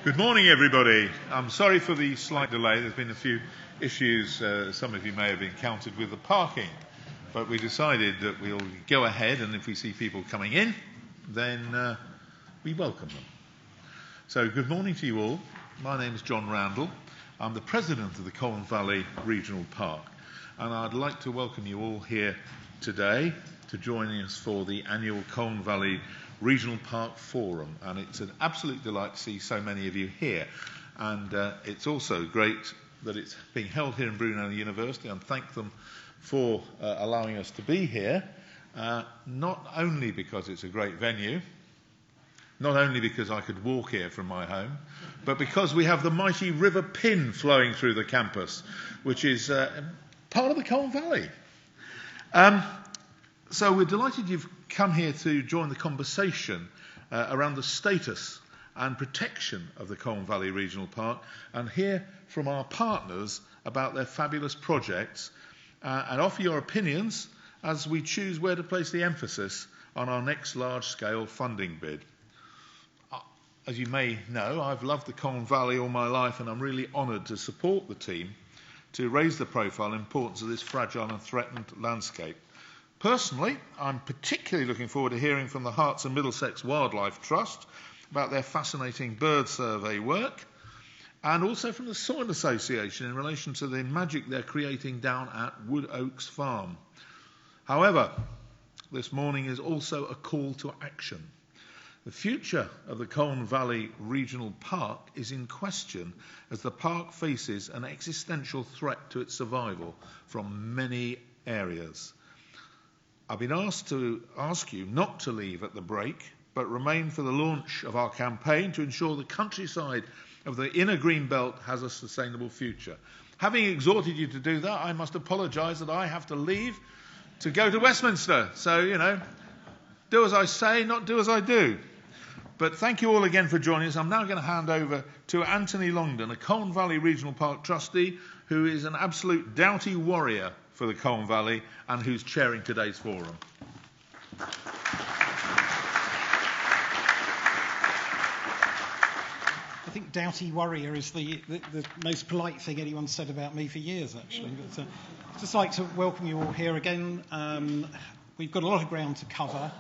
Good morning, everybody. I'm sorry for the slight delay. There's been a few issues some of you may have encountered with the parking, but we decided that we'll go ahead, and if we see people coming in, then we welcome them. So good morning to you all. My name is John Randall. I'm the president of the Colne Valley Regional Park, and I'd like to welcome you all here today to join us for the annual Colne Valley Regional Park Forum, and it's an absolute delight to see so many of you here, and it's also great that it's being held here in Brunel University, and thank them for allowing us to be here, not only because it's a great venue, not only because I could walk here from my home, but because we have the mighty River Pin flowing through the campus, which is part of the Colne Valley. So we're delighted you've come here to join the conversation around the status and protection of the Colne Valley Regional Park, and hear from our partners about their fabulous projects, and offer your opinions as we choose where to place the emphasis on our next large-scale funding bid. As you may know, I've loved the Colne Valley all my life, and I'm really honoured to support the team to raise the profile and importance of this fragile and threatened landscape. Personally, I'm particularly looking forward to hearing from the Herts and Middlesex Wildlife Trust about their fascinating bird survey work, and also from the Soil Association in relation to the magic they're creating down at Wood Oaks Farm. However, this morning is also a call to action. The future of the Colne Valley Regional Park is in question as the park faces an existential threat to its survival from many areas. I've been asked to ask you not to leave at the break, but remain for the launch of our campaign to ensure the countryside of the inner green belt has a sustainable future. Having exhorted you to do that, I must apologise that I have to leave to go to Westminster. So, do as I say, not do as I do. But thank you all again for joining us. I'm now going to hand over to Anthony Longdon, a Colne Valley Regional Park trustee, who is an absolute doughty warrior for the Colne Valley and who's chairing today's forum. I think doughty warrior is the most polite thing anyone's said about me for years, actually. But I'd just like to welcome you all here again. We've got a lot of ground to cover.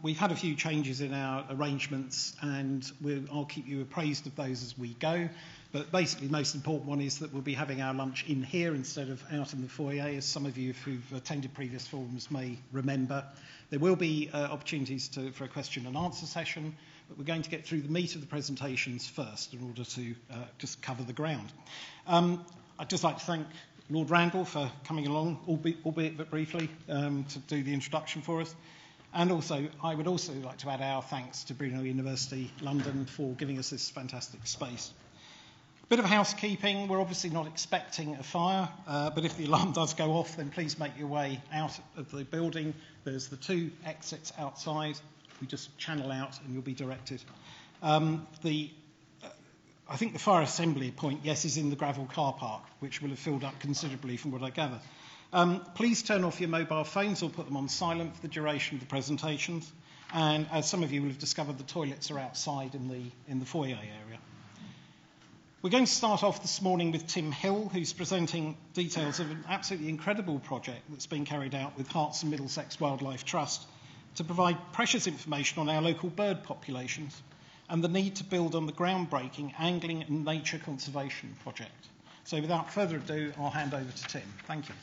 We've had a few changes in our arrangements, and I'll keep you appraised of those as we go. But basically, the most important one is that we'll be having our lunch in here instead of out in the foyer, as some of you who've attended previous forums may remember. There will be opportunities for a question and answer session, but we're going to get through the meat of the presentations first in order to just cover the ground. I'd just like to thank Lord Randall for coming along, albeit but briefly, to do the introduction for us. And also, I would also like to add our thanks to Brunel University, London, for giving us this fantastic space. Bit of housekeeping. We're obviously not expecting a fire, but if the alarm does go off, then please make your way out of the building. There's the two exits outside. We just channel out and you'll be directed. I think the fire assembly point, yes, is in the gravel car park, which will have filled up considerably from what I gather. Please turn off your mobile phones or put them on silent for the duration of the presentations. And as some of you will have discovered, the toilets are outside in the foyer area. We're going to start off this morning with Tim Hill, who's presenting details of an absolutely incredible project that's been carried out with Herts and Middlesex Wildlife Trust to provide precious information on our local bird populations and the need to build on the groundbreaking angling and nature conservation project. So without further ado, I'll hand over to Tim. Thank you.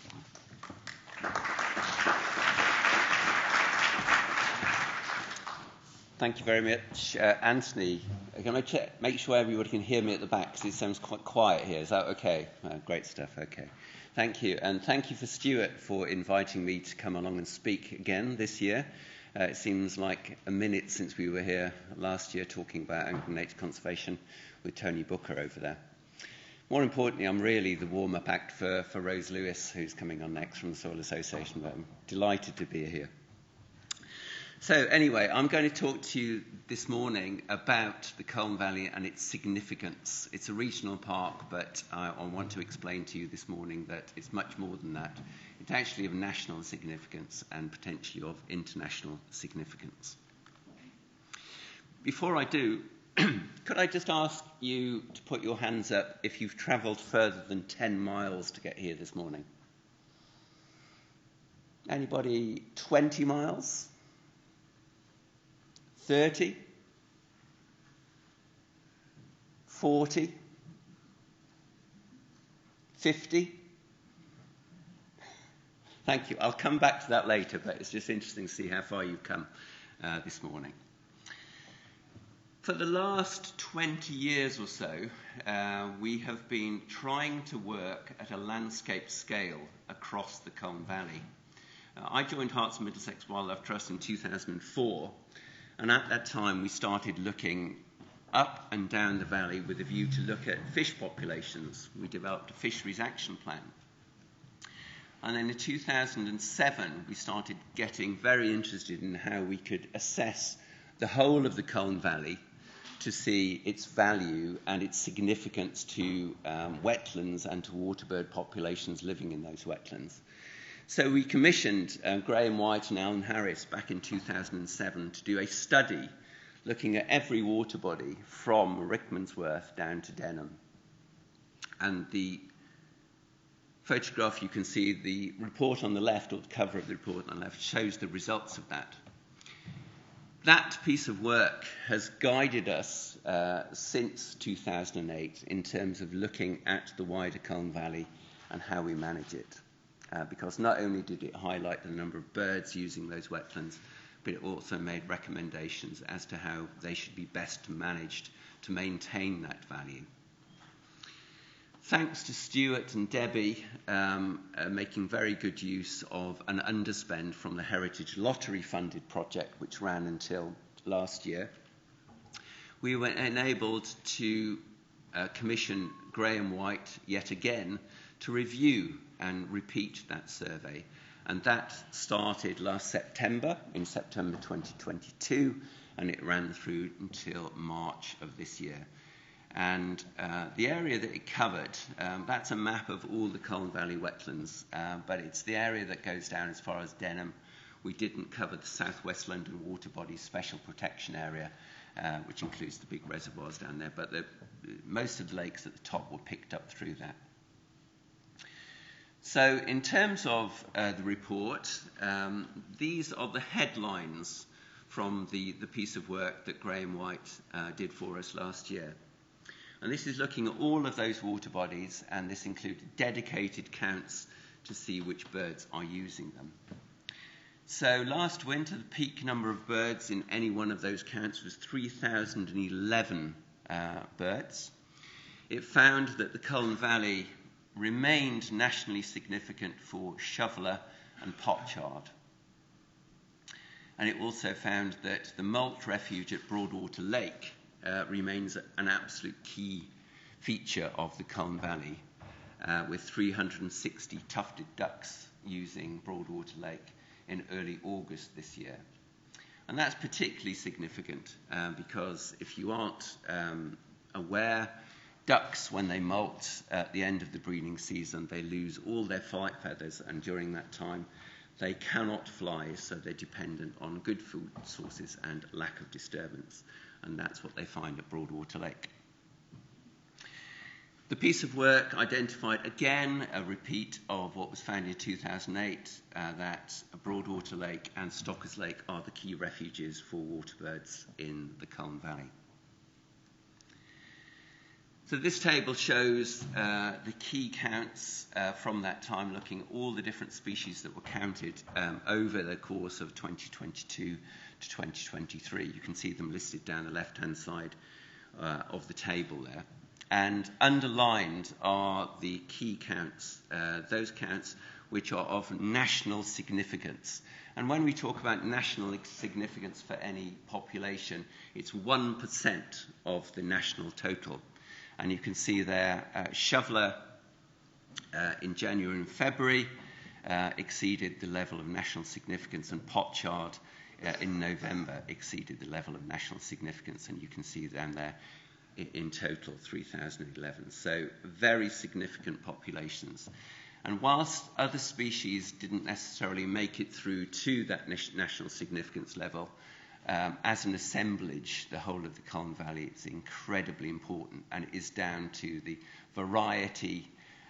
Thank you very much, Anthony. Can I make sure everybody can hear me at the back, because it sounds quite quiet here. Is that okay? Great stuff, okay. Thank you. And thank you for Stuart for inviting me to come along and speak again this year. It seems like a minute since we were here last year talking about angling nature conservation with Tony Booker over there. More importantly, I'm really the warm-up act for Rose Lewis, who's coming on next from the Soil Association, but I'm delighted to be here. So anyway, I'm going to talk to you this morning about the Colne Valley and its significance. It's a regional park, but I want to explain to you this morning that it's much more than that. It's actually of national significance and potentially of international significance. Before I do, Could I just ask you to put your hands up if you've travelled further than 10 miles to get here this morning? Anybody 20 miles? 30? 40? 50? Thank you. I'll come back to that later, but it's just interesting to see how far you've come this morning. For the last 20 years or so, we have been trying to work at a landscape scale across the Colne Valley. I joined Herts and Middlesex Wildlife Trust in 2004, and at that time we started looking up and down the valley with a view to look at fish populations. We developed a fisheries action plan. And then in 2007, we started getting very interested in how we could assess the whole of the Colne Valley to see its value and its significance to wetlands and to waterbird populations living in those wetlands. So we commissioned Graham White and Alan Harris back in 2007 to do a study looking at every water body from Rickmansworth down to Denham. And the photograph you can see, the report on the left, or the cover of the report on the left, shows the results of that. That piece of work has guided us since 2008 in terms of looking at the wider Colne Valley and how we manage it. Because not only did it highlight the number of birds using those wetlands, but it also made recommendations as to how they should be best managed to maintain that value. Thanks to Stuart and Debbie making very good use of an underspend from the Heritage Lottery funded project, which ran until last year, we were enabled to commission Graham White yet again to review and repeat that survey. And that started last September, in September 2022, and it ran through until March of this year. And the area that it covered, that's a map of all the Colne Valley wetlands, but it's the area that goes down as far as Denham. We didn't cover the South West London Water Bodies Special Protection Area, which includes the big reservoirs down there, but most of the lakes at the top were picked up through that. So in terms of the report, these are the headlines from the piece of work that Graham White did for us last year. And this is looking at all of those water bodies, and this included dedicated counts to see which birds are using them. So last winter, the peak number of birds in any one of those counts was 3,011 birds. It found that the Colne Valley remained nationally significant for shoveler and pochard. And it also found that the mulch refuge at Broadwater Lake remains an absolute key feature of the Colne Valley, with 360 tufted ducks using Broadwater Lake in early August this year. And that's particularly significant because if you aren't aware, ducks, when they molt at the end of the breeding season, they lose all their flight feathers, and during that time they cannot fly, so they're dependent on good food sources and lack of disturbance. And that's what they find at Broadwater Lake. The piece of work identified again a repeat of what was found in 2008, that Broadwater Lake and Stockers Lake are the key refuges for waterbirds in the Colne Valley. So this table shows the key counts from that time, looking at all the different species that were counted over the course of 2022 to 2023. You can see them listed down the left-hand side of the table there. And underlined are the key counts, those counts which are of national significance. And when we talk about national significance for any population, it's 1% of the national total. And you can see there, shoveler in January and February exceeded the level of national significance, and pochard in November exceeded the level of national significance. And you can see down there, in total, 3,011. So very significant populations. And whilst other species didn't necessarily make it through to that national significance level, as an assemblage, the whole of the Colne Valley is incredibly important, and it is down to the variety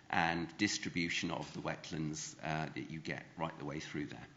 and distribution of the wetlands that you get right the way through there.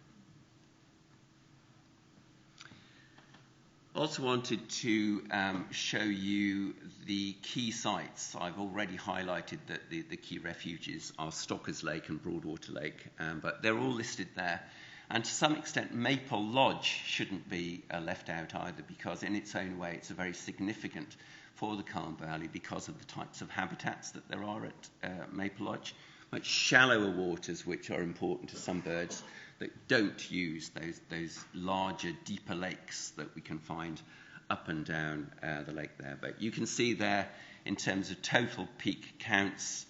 Also wanted to show you the key sites. I've already highlighted that the key refuges are Stockers Lake and Broadwater Lake, but they're all listed there. And to some extent, Maple Lodge shouldn't be left out either, because in its own way, it's very significant for the Colne Valley because of the types of habitats that there are at Maple Lodge. Much shallower waters, which are important to some birds that don't use those larger, deeper lakes that we can find up and down the lake there. But you can see there, in terms of total peak counts,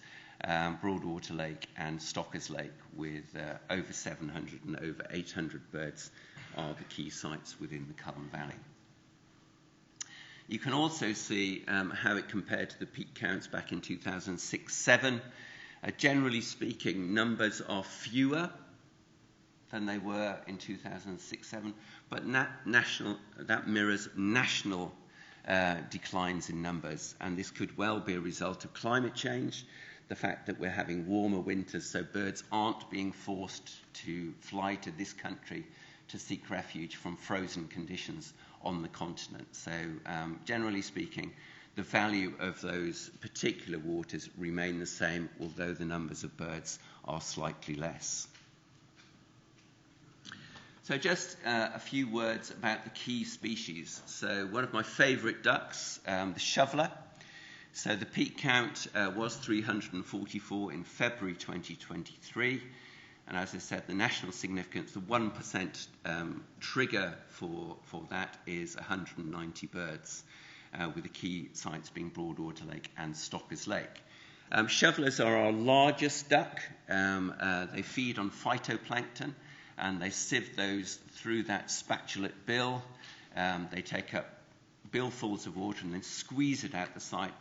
Broadwater Lake and Stockers Lake, with over 700 and over 800 birds, are the key sites within the Colne Valley. You can also see how it compared to the peak counts back in 2006-07. Generally speaking, numbers are fewer than they were in 2006-07, but that mirrors national declines in numbers, and this could well be a result of climate change, the fact that we're having warmer winters, so birds aren't being forced to fly to this country to seek refuge from frozen conditions on the continent. So generally speaking, the value of those particular waters remain the same, although the numbers of birds are slightly less. So just a few words about the key species. So one of my favourite ducks, the shoveler. So the peak count was 344 in February 2023. And as I said, the national significance, the 1% trigger for that is 190 birds, with the key sites being Broadwater Lake and Stockers Lake. Shovelers are our largest duck. They feed on phytoplankton, and they sieve those through that spatulate bill. They take up billfuls of water and then squeeze it out the site.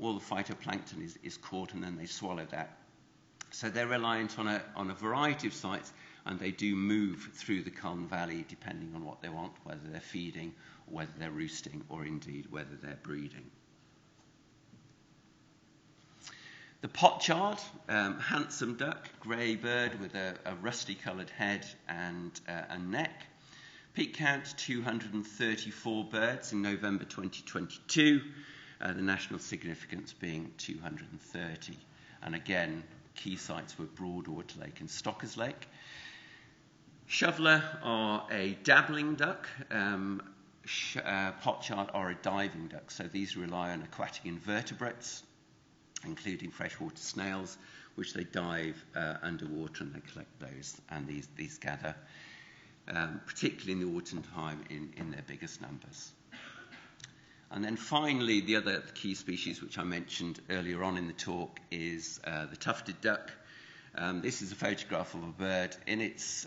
All the phytoplankton is caught, and then they swallow that. So they're reliant on a variety of sites, and they do move through the Colne Valley depending on what they want, whether they're feeding, or whether they're roosting, or indeed whether they're breeding. The potchard, handsome duck, grey bird with a rusty-coloured head and a neck. Peak count 234 birds in November 2022, the national significance being 230. And again, key sites were Broadwater Lake and Stockers Lake. Shoveler are a dabbling duck. Potchard are a diving duck, so these rely on aquatic invertebrates, including freshwater snails, which they dive underwater, and they collect those, and these gather, particularly in the autumn time, in their biggest numbers. And then finally, the other key species which I mentioned earlier on in the talk is the tufted duck. This is a photograph of a bird in its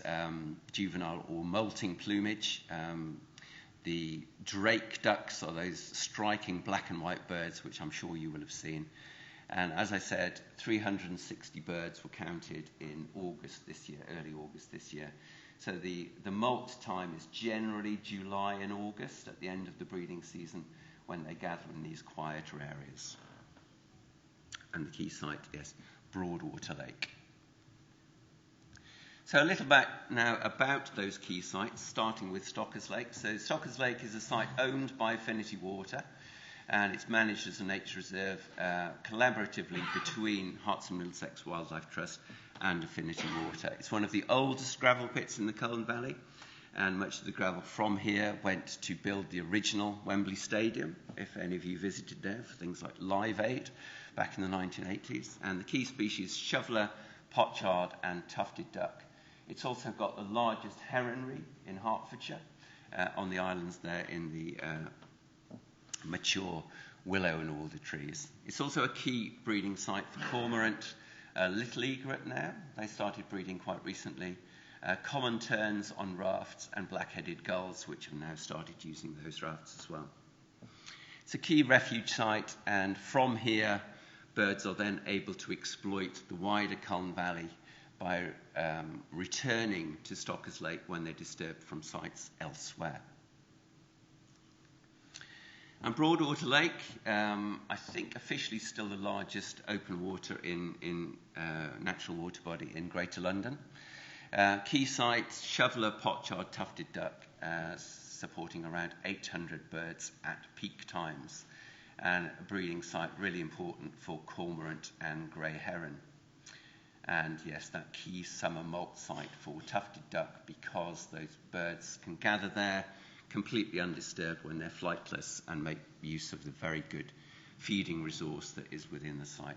juvenile or molting plumage. The drake ducks are those striking black and white birds, which I'm sure you will have seen. And as I said, 360 birds were counted in August this year, early August this year. So the molt time is generally July and August at the end of the breeding season, when they gather in these quieter areas. And the key site is Broadwater Lake. So a little bit now about those key sites, starting with Stockers Lake. So Stockers Lake is a site owned by Affinity Water, and it's managed as a nature reserve collaboratively between Herts and Middlesex Wildlife Trust and Affinity Water. It's one of the oldest gravel pits in the Colne Valley, and much of the gravel from here went to build the original Wembley Stadium, if any of you visited there, for things like Live Aid back in the 1980s. And the key species, shoveler, potchard, and tufted duck. It's also got the largest heronry in Hertfordshire, on the islands there in the mature willow and alder trees. It's also a key breeding site for cormorant, little egret now. They started breeding quite recently. Common terns on rafts, and black-headed gulls, which have now started using those rafts as well. It's a key refuge site, and from here, birds are then able to exploit the wider Colne Valley by returning to Stockers Lake when they're disturbed from sites elsewhere. And Broadwater Lake, I think officially still the largest open water in natural water body in Greater London. Key sites, shoveler, pochard, tufted duck, supporting around 800 birds at peak times. And a breeding site really important for cormorant and grey heron. And yes, that key summer molt site for tufted duck, because those birds can gather there completely undisturbed when they're flightless and make use of the very good feeding resource that is within the site.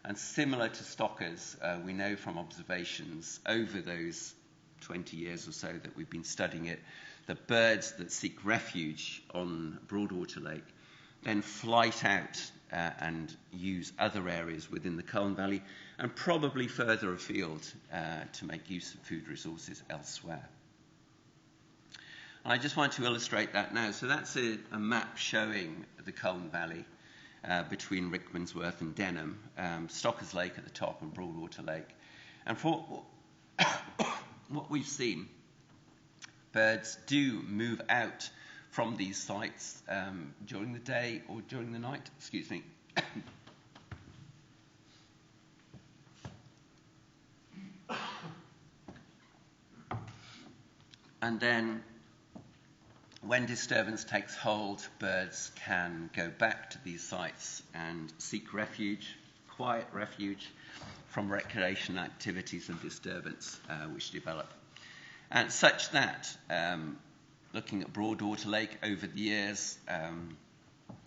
And similar to stockers, we know from observations over those 20 years or so that we've been studying it, the birds that seek refuge on Broadwater Lake then flight out and use other areas within the Colne Valley and probably further afield to make use of food resources elsewhere. I just want to illustrate that now. So that's a map showing the Colne Valley between Rickmansworth and Denham, Stockers Lake at the top and Broadwater Lake. And for what we've seen, birds do move out from these sites during the day or during the night. Excuse me. And then when disturbance takes hold, birds can go back to these sites and seek refuge, quiet refuge, from recreational activities and disturbance which develop. And such that, looking at Broadwater Lake over the years,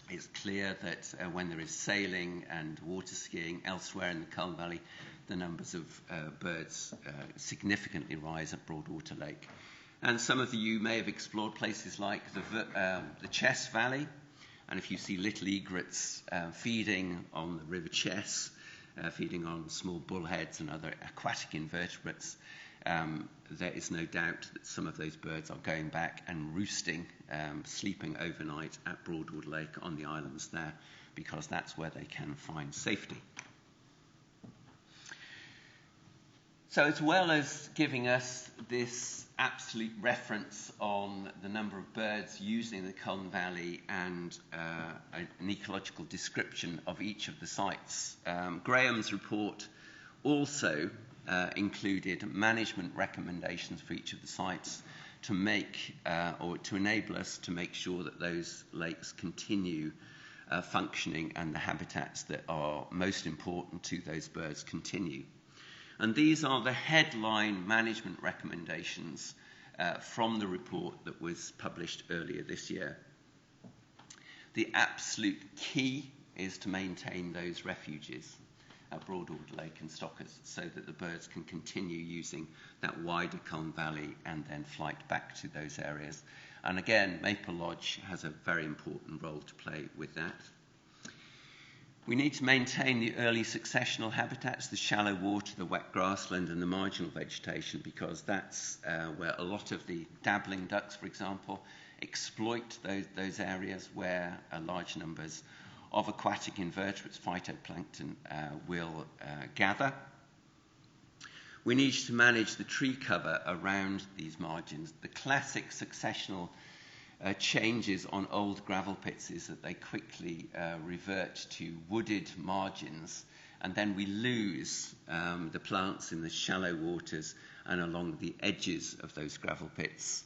it's clear that when there is sailing and water skiing elsewhere in the Colne Valley, the numbers of birds significantly rise at Broadwater Lake. And some of you may have explored places like the Chess Valley, and if you see little egrets feeding on the River Chess, feeding on small bullheads and other aquatic invertebrates, there is no doubt that some of those birds are going back and roosting, sleeping overnight at Broadwater Lake on the islands there, because that's where they can find safety. So as well as giving us this absolute reference on the number of birds using the Colne Valley and an ecological description of each of the sites, Graham's report also included management recommendations for each of the sites to make or to enable us to make sure that those lakes continue functioning and the habitats that are most important to those birds continue. And these are the headline management recommendations from the report that was published earlier this year. The absolute key is to maintain those refuges at Broadwater Lake and Stockers so that the birds can continue using that wider Colne Valley and then flight back to those areas. And again, Maple Lodge has a very important role to play with that. We need to maintain the early successional habitats, the shallow water, the wet grassland and the marginal vegetation, because that's where a lot of the dabbling ducks, for example, exploit those areas where large numbers of aquatic invertebrates, phytoplankton, will gather. We need to manage the tree cover around these margins. The classic successional changes on old gravel pits is that they quickly revert to wooded margins, and then we lose the plants in the shallow waters and along the edges of those gravel pits,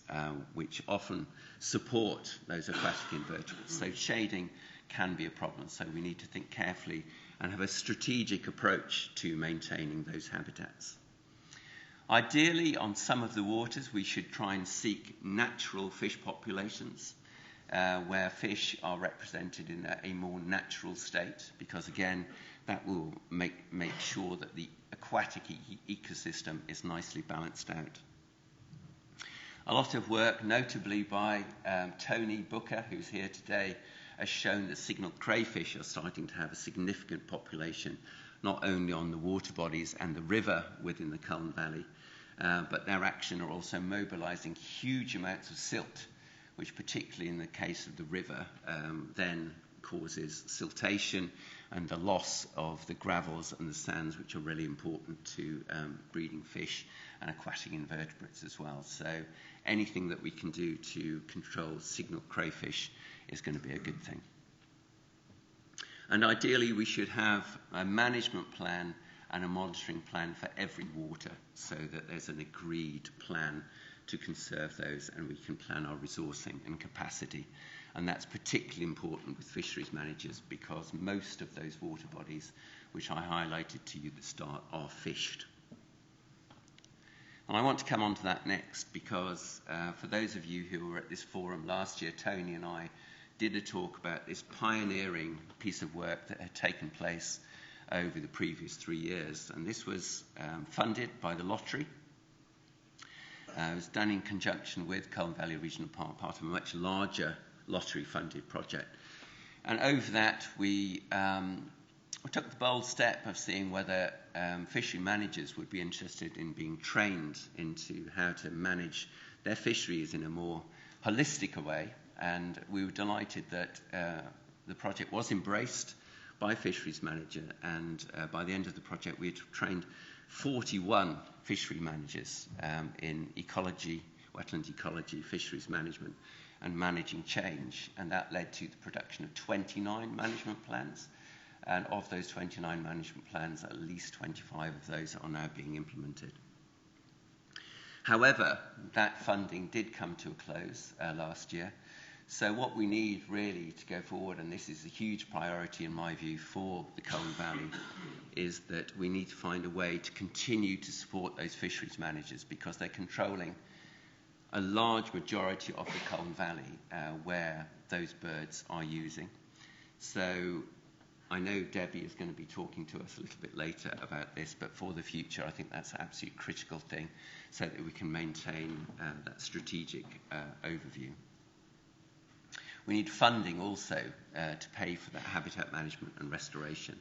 which often support those aquatic invertebrates. So shading can be a problem, so we need to think carefully and have a strategic approach to maintaining those habitats. Ideally, on some of the waters, we should try and seek natural fish populations where fish are represented in a more natural state, because again, that will make sure that the aquatic ecosystem is nicely balanced out. A lot of work, notably by Tony Booker, who's here today, has shown that signaled crayfish are starting to have a significant population, not only on the water bodies and the river within the Colne Valley, but their action are also mobilising huge amounts of silt, which particularly in the case of the river then causes siltation and the loss of the gravels and the sands, which are really important to breeding fish and aquatic invertebrates as well. So anything that we can do to control signaled crayfish is going to be a good thing. And ideally, we should have a management plan and a monitoring plan for every water, so that there's an agreed plan to conserve those, and we can plan our resourcing and capacity. And that's particularly important with fisheries managers, because most of those water bodies, which I highlighted to you at the start, are fished. And I want to come on to that next, because for those of you who were at this forum last year, Tony and I did a talk about this pioneering piece of work that had taken place over the previous 3 years. And this was funded by the lottery. It was done in conjunction with Colne Valley Regional Park, part of a much larger lottery-funded project. And over that, we took the bold step of seeing whether fishery managers would be interested in being trained into how to manage their fisheries in a more holistic way. And we were delighted that the project was embraced by a fisheries manager, and by the end of the project we had trained 41 fishery managers in ecology, wetland ecology, fisheries management and managing change, and that led to the production of 29 management plans, and of those 29 management plans, at least 25 of those are now being implemented. However, that funding did come to a close last year. So what we need really to go forward, and this is a huge priority in my view for the Colne Valley, is that we need to find a way to continue to support those fisheries managers, because they're controlling a large majority of the Colne Valley where those birds are using. So I know Debbie is going to be talking to us a little bit later about this, but for the future I think that's an absolute critical thing, so that we can maintain that strategic overview. We need funding also to pay for that habitat management and restoration.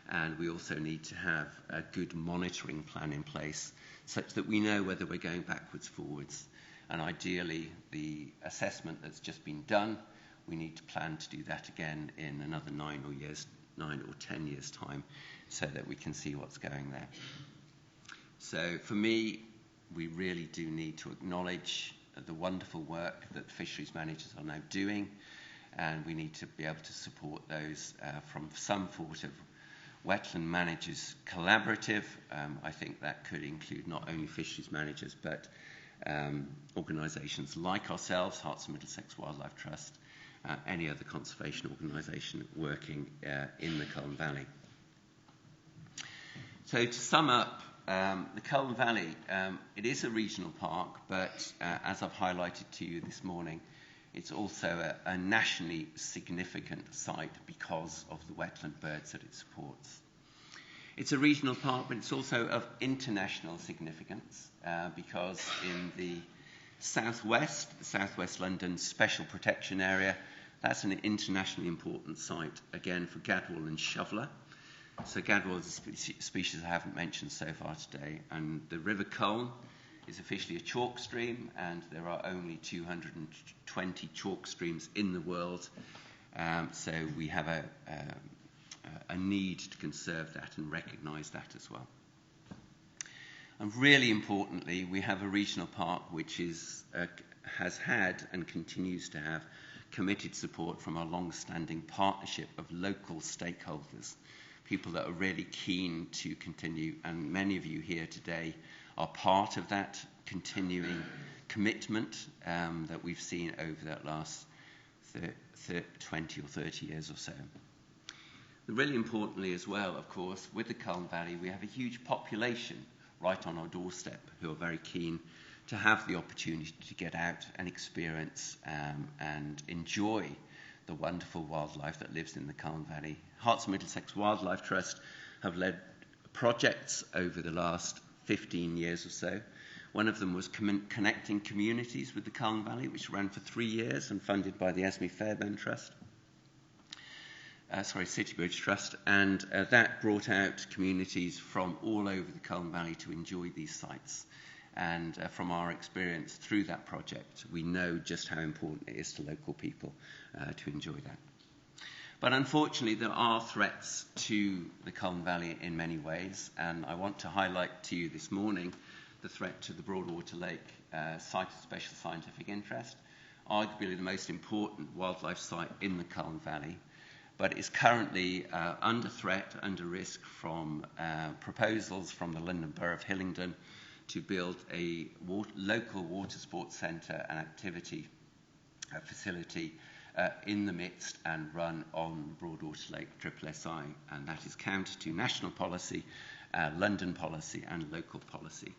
And we also need to have a good monitoring plan in place, such that we know whether we're going backwards, forwards. And ideally, the assessment that's just been done, we need to plan to do that again in another 9 or 10 years' time, so that we can see what's going there. So for me, we really do need to acknowledge the wonderful work that fisheries managers are now doing, and we need to be able to support those from some sort of wetland managers collaborative. I think that could include not only fisheries managers, but organisations like ourselves, Herts and Middlesex Wildlife Trust, any other conservation organisation working in the Colne Valley. So to sum up, the Colne Valley, it is a regional park, but as I've highlighted to you this morning, it's also a nationally significant site because of the wetland birds that it supports. It's a regional park, but it's also of international significance because in the Southwest London Special Protection Area, that's an internationally important site, again, for gadwall and shoveler. So gadwall is a species I haven't mentioned so far today, and the River Colne is officially a chalk stream, and there are only 220 chalk streams in the world, so we have a need to conserve that and recognise that as well. And really importantly, we have a regional park which has had and continues to have committed support from a long-standing partnership of local stakeholders, people that are really keen to continue, and many of you here today are part of that continuing commitment that we've seen over that last 20 or 30 years or so. Really importantly as well, of course, with the Colne Valley, we have a huge population right on our doorstep who are very keen to have the opportunity to get out and experience and enjoy the wonderful wildlife that lives in the Colne Valley. Herts and Middlesex Wildlife Trust have led projects over the last 15 years or so. One of them was connecting communities with the Colne Valley, which ran for 3 years and funded by the Esme Fairbairn Trust. City Bridge Trust, and that brought out communities from all over the Colne Valley to enjoy these sites. And from our experience through that project, we know just how important it is to local people to enjoy that. But unfortunately, there are threats to the Colne Valley in many ways, and I want to highlight to you this morning the threat to the Broadwater Lake site of special scientific interest. arguably the most important wildlife site in the Colne Valley, but it's currently under threat, under risk from proposals from the London Borough of Hillingdon to build a local water sports centre and activity facility in the midst and run on Broadwater Lake SSI, and that is counter to national policy, London policy and local policy.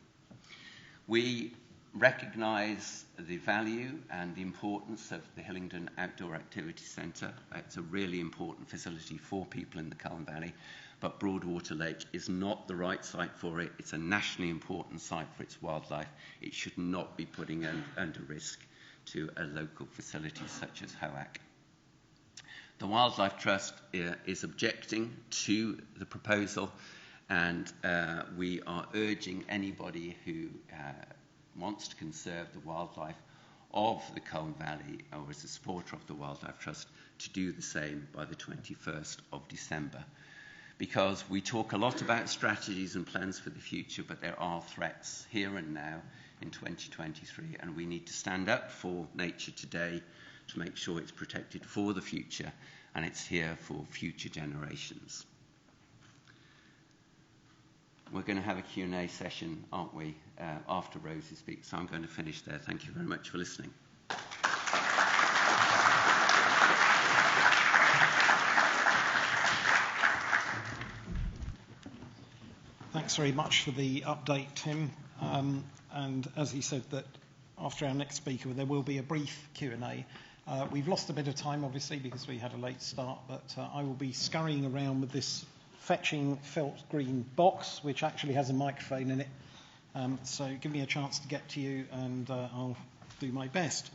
We recognise the value and the importance of the Hillingdon Outdoor Activity Centre. It's a really important facility for people in the Colne Valley, but Broadwater Lake is not the right site for it. It's a nationally important site for its wildlife. It should not be putting under risk to a local facility such as HOAC. The Wildlife Trust is objecting to the proposal, and we are urging anybody who wants to conserve the wildlife of the Colne Valley or is a supporter of the Wildlife Trust to do the same by the 21st of December. Because we talk a lot about strategies and plans for the future, but there are threats here and now in 2023, and we need to stand up for nature today to make sure it's protected for the future and it's here for future generations. We're going to have a Q&A session, aren't we, after Rosie speaks, so I'm going to finish there. Thank you very much for listening. Thanks very much for the update, Tim. And as he said, that after our next speaker, there will be a brief Q&A. We've lost a bit of time, obviously, because we had a late start, but I will be scurrying around with this fetching felt green box, which actually has a microphone in it. So give me a chance to get to you, and I'll do my best.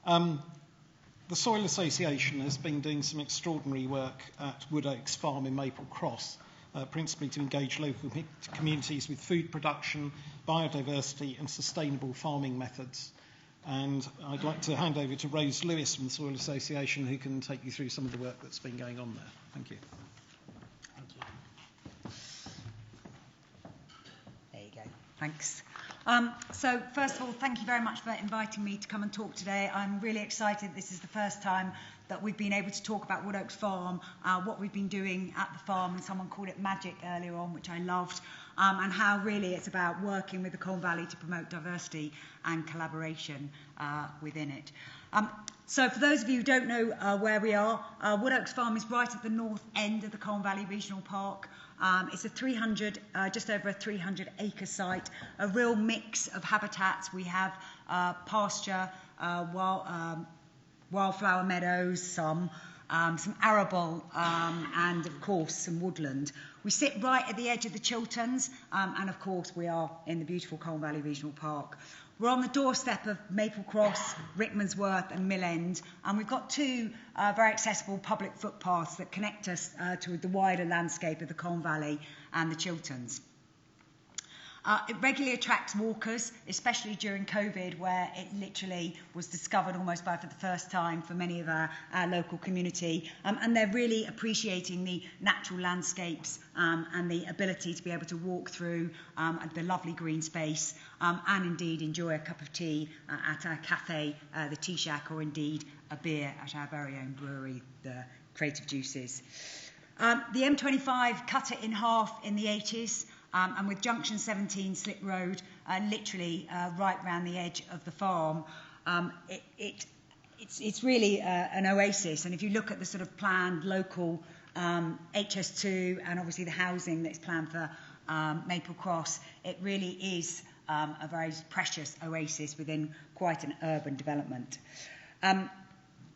The Soil Association has been doing some extraordinary work at Wood Oaks Farm in Maple Cross, principally to engage local communities with food production, biodiversity and sustainable farming methods. And I'd like to hand over to Rose Lewis from the Soil Association, who can take you through some of the work that's been going on there. Thank you. Thank you. There you go. Thanks. So first of all, thank you very much for inviting me to come and talk today. I'm really excited. This is the first time that we've been able to talk about Wood Oaks Farm, what we've been doing at the farm, and someone called it magic earlier on, which I loved, and how really it's about working with the Colne Valley to promote diversity and collaboration within it. So for those of you who don't know where we are, Wood Oaks Farm is right at the north end of the Colne Valley Regional Park. It's a just over a 300-acre site, a real mix of habitats. We have pasture, wildflower meadows, some arable, and of course some woodland. We sit right at the edge of the Chilterns, and of course we are in the beautiful Colne Valley Regional Park. We're on the doorstep of Maple Cross, Rickmansworth and Mill End, and we've got two very accessible public footpaths that connect us to the wider landscape of the Colne Valley and the Chilterns. It regularly attracts walkers, especially during COVID, where it literally was discovered almost for the first time for many of our local community. And they're really appreciating the natural landscapes and the ability to be able to walk through the lovely green space and indeed enjoy a cup of tea at our cafe, the Tea Shack, or indeed a beer at our very own brewery, the Creative Juices. The M25 cut it in half in the 80s. And with Junction 17 Slip Road literally right round the edge of the farm, it's really an oasis. And if you look at the sort of planned local HS2 and obviously the housing that's planned for Maple Cross, it really is a very precious oasis within quite an urban development. But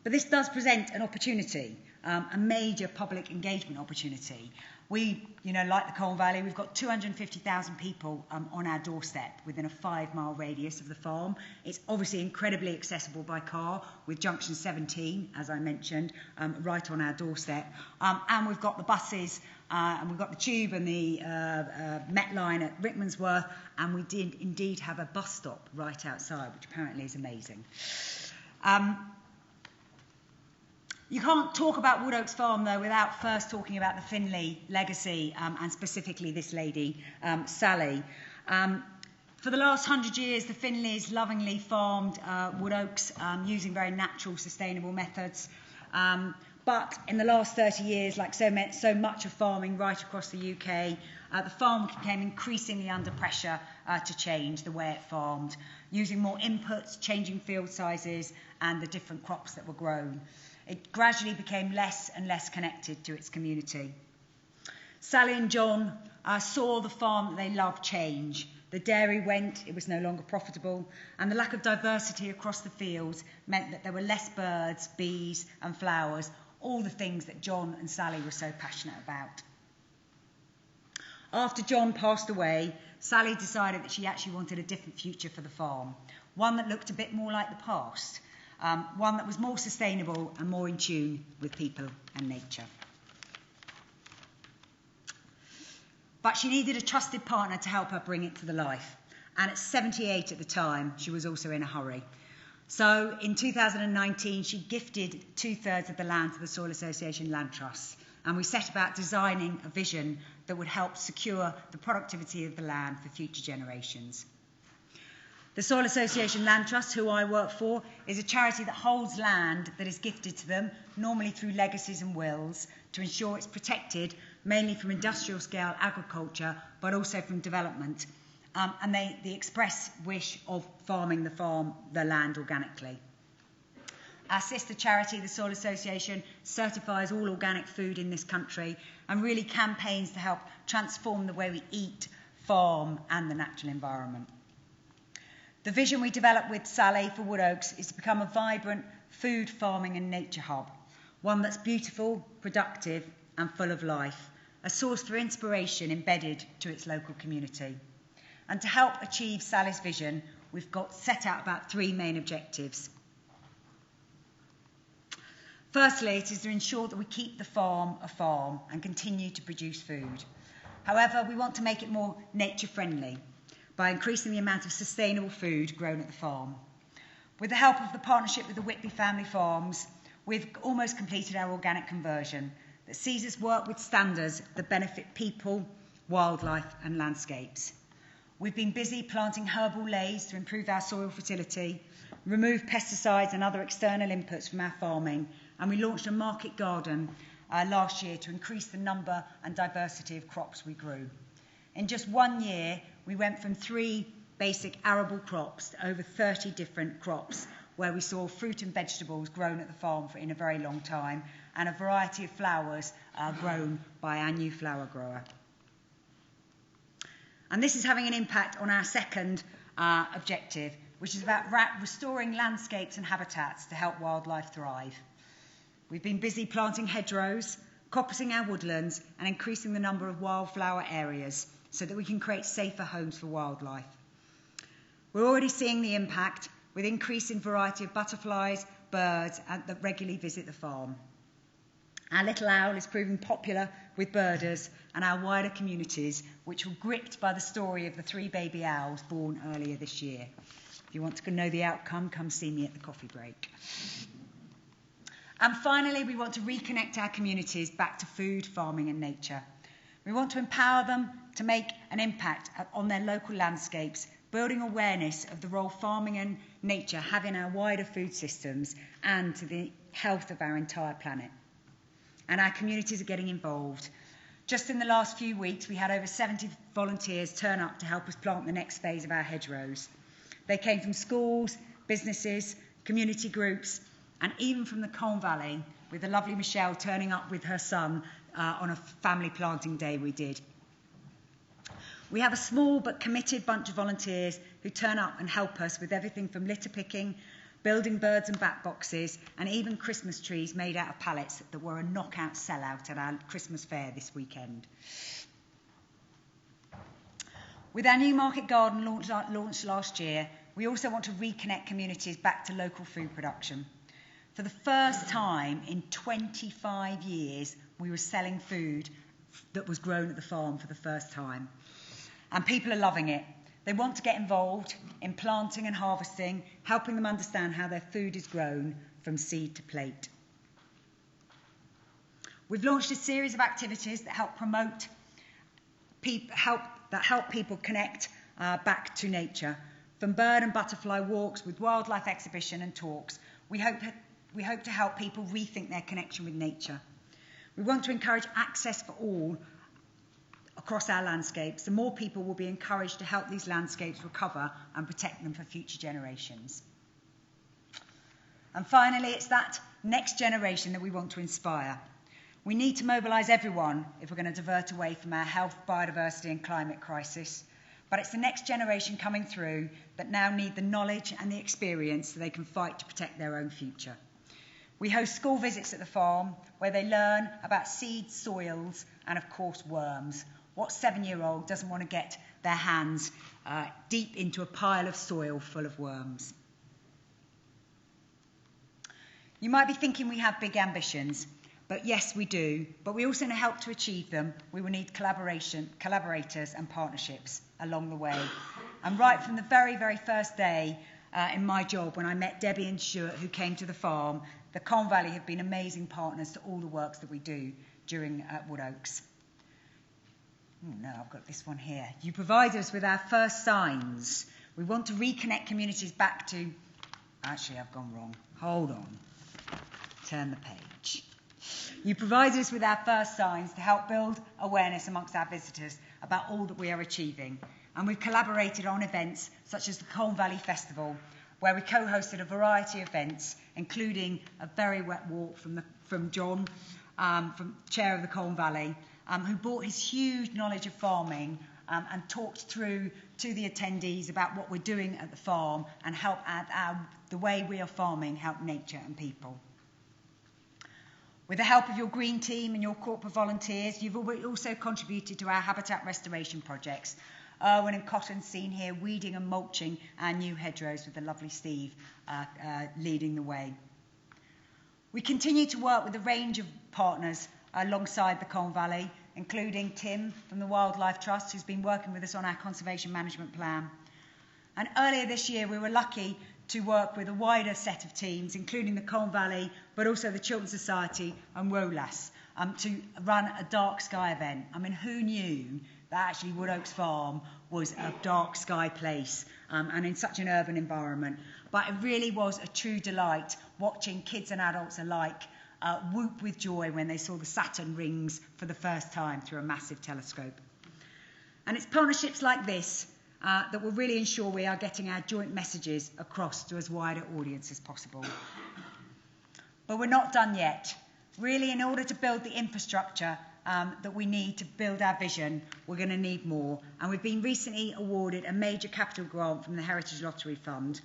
this does present an opportunity, a major public engagement opportunity. We, like the Colne Valley, we've got 250,000 people on our doorstep within a 5-mile radius of the farm. It's obviously incredibly accessible by car with Junction 17, as I mentioned, right on our doorstep. And we've got the buses, and we've got the tube and the Met line at Rickmansworth, and we did indeed have a bus stop right outside, which apparently is amazing. You can't talk about Wood Oaks Farm, though, without first talking about the Finlay legacy, and specifically this lady, Sally. For the last 100 years, the Finleys lovingly farmed wood oaks using very natural, sustainable methods. But in the last 30 years, like so much of farming right across the UK, the farm became increasingly under pressure to change the way it farmed, using more inputs, changing field sizes, and the different crops that were grown. It gradually became less and less connected to its community. Sally and John saw the farm that they loved change. The dairy went, it was no longer profitable, and the lack of diversity across the fields meant that there were less birds, bees, and flowers, all the things that John and Sally were so passionate about. After John passed away, Sally decided that she actually wanted a different future for the farm, one that looked a bit more like the past, one that was more sustainable and more in tune with people and nature. But she needed a trusted partner to help her bring it to the life. And at 78 at the time, she was also in a hurry. So in 2019, she gifted 2/3 of the land to the Soil Association Land Trust. And we set about designing a vision that would help secure the productivity of the land for future generations. The Soil Association Land Trust, who I work for, is a charity that holds land that is gifted to them, normally through legacies and wills, to ensure it's protected, mainly from industrial scale agriculture, but also from development, and the express wish of farming the land organically. Our sister charity, the Soil Association, certifies all organic food in this country and really campaigns to help transform the way we eat, farm, and the natural environment. The vision we developed with Sally for Wood Oaks is to become a vibrant food, farming and nature hub, one that's beautiful, productive and full of life, a source for inspiration embedded to its local community. And to help achieve Sally's vision, we've set out about 3 main objectives. Firstly, it is to ensure that we keep the farm a farm and continue to produce food. However, we want to make it more nature-friendly by increasing the amount of sustainable food grown at the farm. With the help of the partnership with the Whitby Family Farms, we've almost completed our organic conversion that sees us work with standards that benefit people, wildlife and landscapes. We've been busy planting herbal leys to improve our soil fertility, remove pesticides and other external inputs from our farming, and we launched a market garden last year to increase the number and diversity of crops we grew. In just 1 year, we went from 3 basic arable crops to over 30 different crops, where we saw fruit and vegetables grown at the farm in a very long time, and a variety of flowers grown by our new flower grower. And this is having an impact on our second objective, which is about restoring landscapes and habitats to help wildlife thrive. We've been busy planting hedgerows, coppicing our woodlands, and increasing the number of wildflower areas so that we can create safer homes for wildlife. We're already seeing the impact with increase in variety of butterflies, birds that regularly visit the farm. Our little owl is proving popular with birders and our wider communities, which were gripped by the story of the 3 baby owls born earlier this year. If you want to know the outcome, come see me at the coffee break. And finally, we want to reconnect our communities back to food, farming and nature. We want to empower them to make an impact on their local landscapes, building awareness of the role farming and nature have in our wider food systems and to the health of our entire planet. And our communities are getting involved. Just in the last few weeks, we had over 70 volunteers turn up to help us plant the next phase of our hedgerows. They came from schools, businesses, community groups, and even from the Colne Valley, with the lovely Michelle turning up with her son on a family planting day we did. We have a small but committed bunch of volunteers who turn up and help us with everything from litter picking, building birds and bat boxes, and even Christmas trees made out of pallets that were a knockout sellout at our Christmas fair this weekend. With our new market garden launched last year, we also want to reconnect communities back to local food production. For the first time in 25 years, we were selling food that was grown at the farm for the first time. And people are loving it. They want to get involved in planting and harvesting, helping them understand how their food is grown from seed to plate. We've launched a series of activities that help help people connect back to nature. From bird and butterfly walks with wildlife exhibition and talks, we hope to help people rethink their connection with nature. We want to encourage access for all across our landscapes. The more people will be encouraged to help these landscapes recover and protect them for future generations. And finally, it's that next generation that we want to inspire. We need to mobilise everyone if we're going to divert away from our health, biodiversity and climate crisis. But it's the next generation coming through that now need the knowledge and the experience so they can fight to protect their own future. We host school visits at the farm where they learn about seeds, soils and of course worms. What 7-year-old doesn't want to get their hands deep into a pile of soil full of worms? You might be thinking we have big ambitions, but yes, we do. But we also, to help to achieve them, we will need collaborators and partnerships along the way. And right from the very, very first day in my job, when I met Debbie and Stuart, who came to the farm, the Colne Valley have been amazing partners to all the works that we do during Wood Oaks. Oh no, I've got this one here. You provide us with our first signs. We want to reconnect communities back to... Actually, I've gone wrong. Hold on. Turn the page. You provide us with our first signs to help build awareness amongst our visitors about all that we are achieving. And we've collaborated on events such as the Colne Valley Festival, where we co-hosted a variety of events, including a very wet walk from John, from Chair of the Colne Valley, who brought his huge knowledge of farming and talked through to the attendees about what we're doing at the farm and help the way we are farming help nature and people. With the help of your green team and your corporate volunteers, you've also contributed to our habitat restoration projects. Erwin and Cotton seen here weeding and mulching our new hedgerows with the lovely Steve leading the way. We continue to work with a range of partners alongside the Colne Valley, including Tim from the Wildlife Trust, who's been working with us on our conservation management plan. And earlier this year, we were lucky to work with a wider set of teams, including the Colne Valley, but also the Chiltern Society and ROLAS, to run a dark sky event. I mean, who knew that actually Wood Oaks Farm was a dark sky place and in such an urban environment? But it really was a true delight watching kids and adults alike whoop with joy when they saw the Saturn rings for the first time through a massive telescope. And it's partnerships like this that will really ensure we are getting our joint messages across to as wide an audience as possible. But we're not done yet. Really, in order to build the infrastructure that we need to build our vision, we're going to need more. And we've been recently awarded a major capital grant from the Heritage Lottery Fund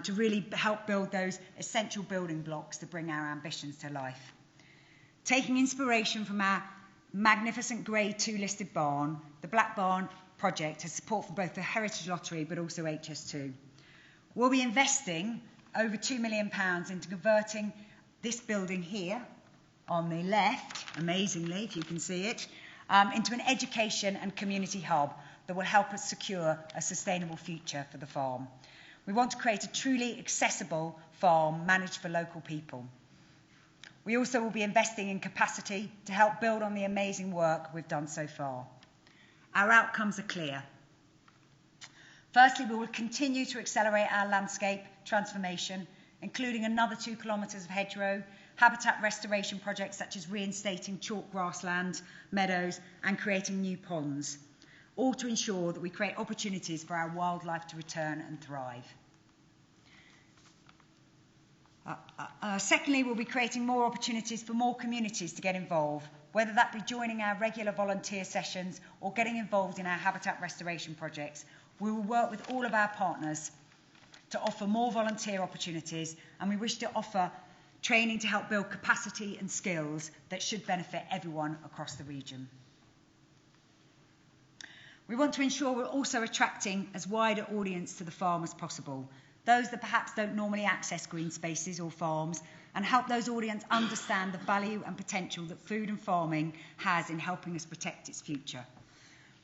to really help build those essential building blocks to bring our ambitions to life. Taking inspiration from our magnificent Grade 2 listed barn, the Black Barn project has support for both the Heritage Lottery but also HS2. We'll be investing over £2 million into converting this building here on the left, amazingly, if you can see it, into an education and community hub that will help us secure a sustainable future for the farm. We want to create a truly accessible farm managed for local people. We also will be investing in capacity to help build on the amazing work we've done so far. Our outcomes are clear. Firstly, we will continue to accelerate our landscape transformation, including another 2 kilometres of hedgerow, habitat restoration projects such as reinstating chalk grassland, meadows, and creating new ponds, all to ensure that we create opportunities for our wildlife to return and thrive. Secondly, we'll be creating more opportunities for more communities to get involved, whether that be joining our regular volunteer sessions or getting involved in our habitat restoration projects. We will work with all of our partners to offer more volunteer opportunities, and we wish to offer training to help build capacity and skills that should benefit everyone across the region. We want to ensure we're also attracting as wide an audience to the farm as possible, those that perhaps don't normally access green spaces or farms, and help those audience understand the value and potential that food and farming has in helping us protect its future.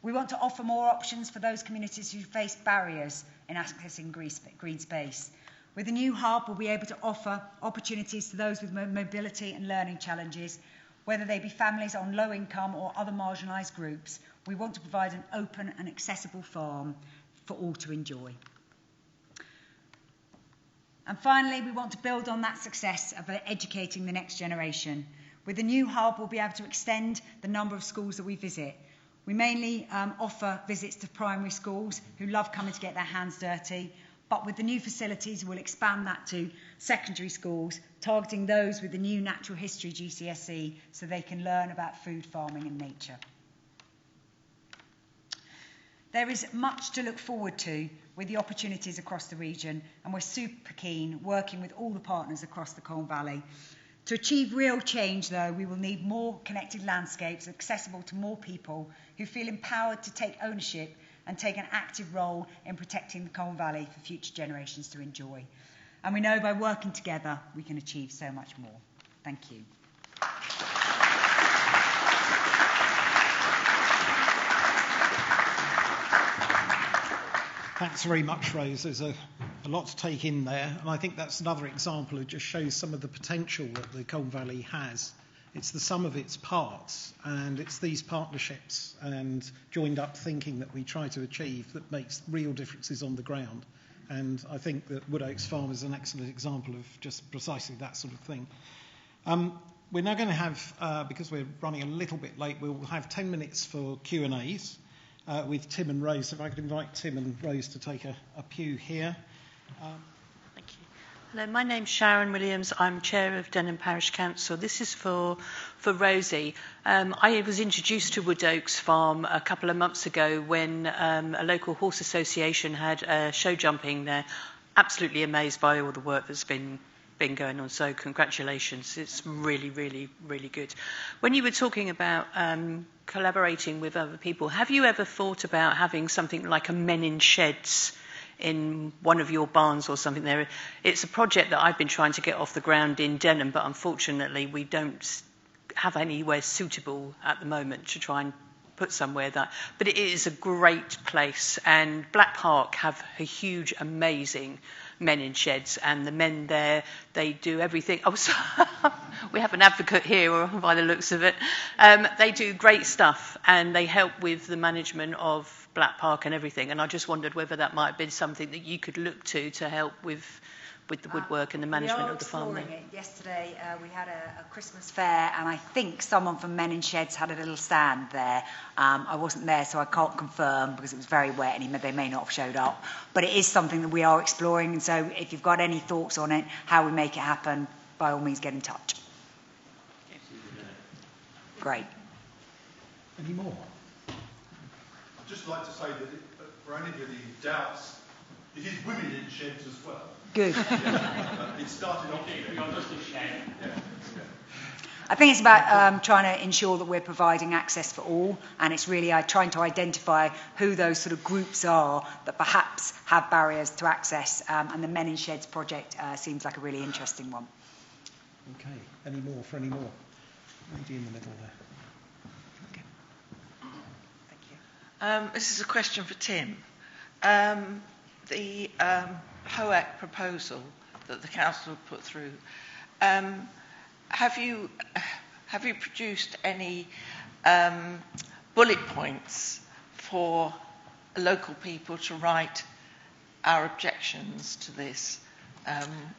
We want to offer more options for those communities who face barriers in accessing green space. With the new hub, we'll be able to offer opportunities to those with mobility and learning challenges, whether they be families on low income or other marginalised groups. We want to provide an open and accessible farm for all to enjoy. And finally, we want to build on that success of educating the next generation. With the new hub, we'll be able to extend the number of schools that we visit. We mainly offer visits to primary schools who love coming to get their hands dirty, but with the new facilities, we'll expand that to secondary schools, targeting those with the new natural history GCSE so they can learn about food, farming and nature. There is much to look forward to with the opportunities across the region, and we're super keen working with all the partners across the Colne Valley. To achieve real change, though, we will need more connected landscapes accessible to more people who feel empowered to take ownership and take an active role in protecting the Colne Valley for future generations to enjoy. And we know by working together, we can achieve so much more. Thank you. Thanks very much, Rose. There's a lot to take in there, and I think that's another example that just shows some of the potential that the Colne Valley has. It's the sum of its parts, and it's these partnerships and joined up thinking that we try to achieve that makes real differences on the ground. And I think that Wood Oaks Farm is an excellent example of just precisely that sort of thing. We're now going to have, because we're running a little bit late, we'll have 10 minutes for Q&As with Tim and Rose. If I could invite Tim and Rose to take a pew here. Thank you. Hello, my name's Sharon Williams. I'm Chair of Denham Parish Council. This is for Rosie. I was introduced to Wood Oaks Farm a couple of months ago when a local horse association had show jumping there. Absolutely amazed by all the work that's been going on, so congratulations. It's really, really, really good. When you were talking about collaborating with other people, have you ever thought about having something like a Men in Sheds in one of your barns or something there? It's a project that I've been trying to get off the ground in Denham, but unfortunately we don't have anywhere suitable at the moment to try and put somewhere that. But it is a great place, and Black Park have a huge, amazing Men in Sheds, and the men there, they do everything. Oh, so we have an advocate here by the looks of it. They do great stuff, and they help with the management of Black Park and everything, and I just wondered whether that might have been something that you could look to help with the woodwork and the management of the farm. We are exploring it. Yesterday we had a Christmas fair, and I think someone from Men in Sheds had a little stand there. I wasn't there, so I can't confirm because it was very wet and they may not have showed up. But it is something that we are exploring, and so if you've got any thoughts on it, how we make it happen, by all means get in touch. Yes. Great. Any more? I'd just like to say that for anybody who doubts, it is women in sheds as well. Good. It started off I think it's about trying to ensure that we're providing access for all, and it's really trying to identify who those sort of groups are that perhaps have barriers to access, and the Men in Sheds project seems like a really interesting one. Okay. Any more for any more? Lady in the middle there. Okay. Thank you. This is a question for Tim. The HOAC proposal that the council put through, have you produced any bullet points for local people to write our objections to this?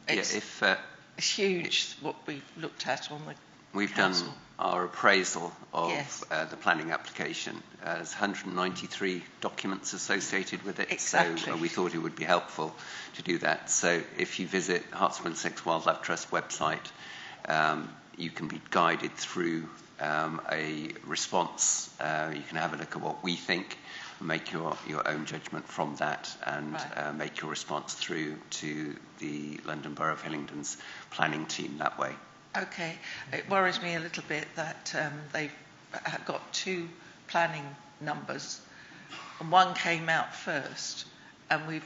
It's huge what we've looked at on the We've council. done our appraisal of Yes. the planning application. There's 193 documents associated with it, Exactly. so we thought it would be helpful to do that. So if you visit Herts of Middlesex Wildlife Trust website, you can be guided through a response. You can have a look at what we think, make your own judgment from that, and Right. make your response through to the London Borough of Hillingdon's planning team that way. Okay. It worries me a little bit that they've got two planning numbers, and one came out first, and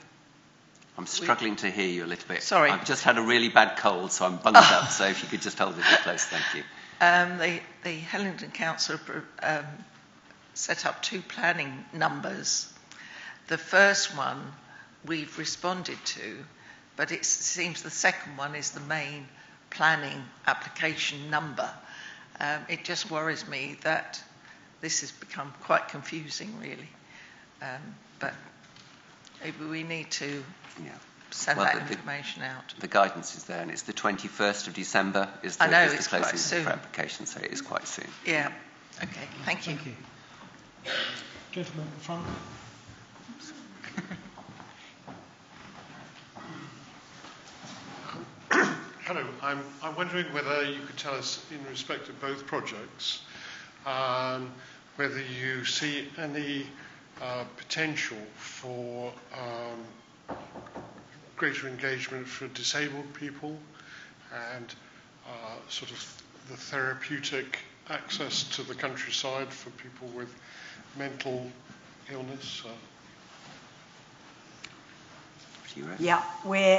I'm struggling to hear you a little bit. Sorry. I've just had a really bad cold, so I'm bunged up, so if you could just hold it a bit close, thank you. the Hillingdon Council set up two planning numbers. The first one we've responded to, but it seems the second one is the main planning application number. It just worries me that this has become quite confusing, really. But maybe we need to Yeah. send Well, that information out. The guidance is there, and it's the 21st of December is the, I know, is the it's quite closing soon. for application, so it is quite soon. Yeah. Okay. Thank you. Thank you. Gentleman at the front. Hello. I'm wondering whether you could tell us, in respect of both projects, whether you see any potential for greater engagement for disabled people and sort of the therapeutic access to the countryside for people with mental illness. Yeah,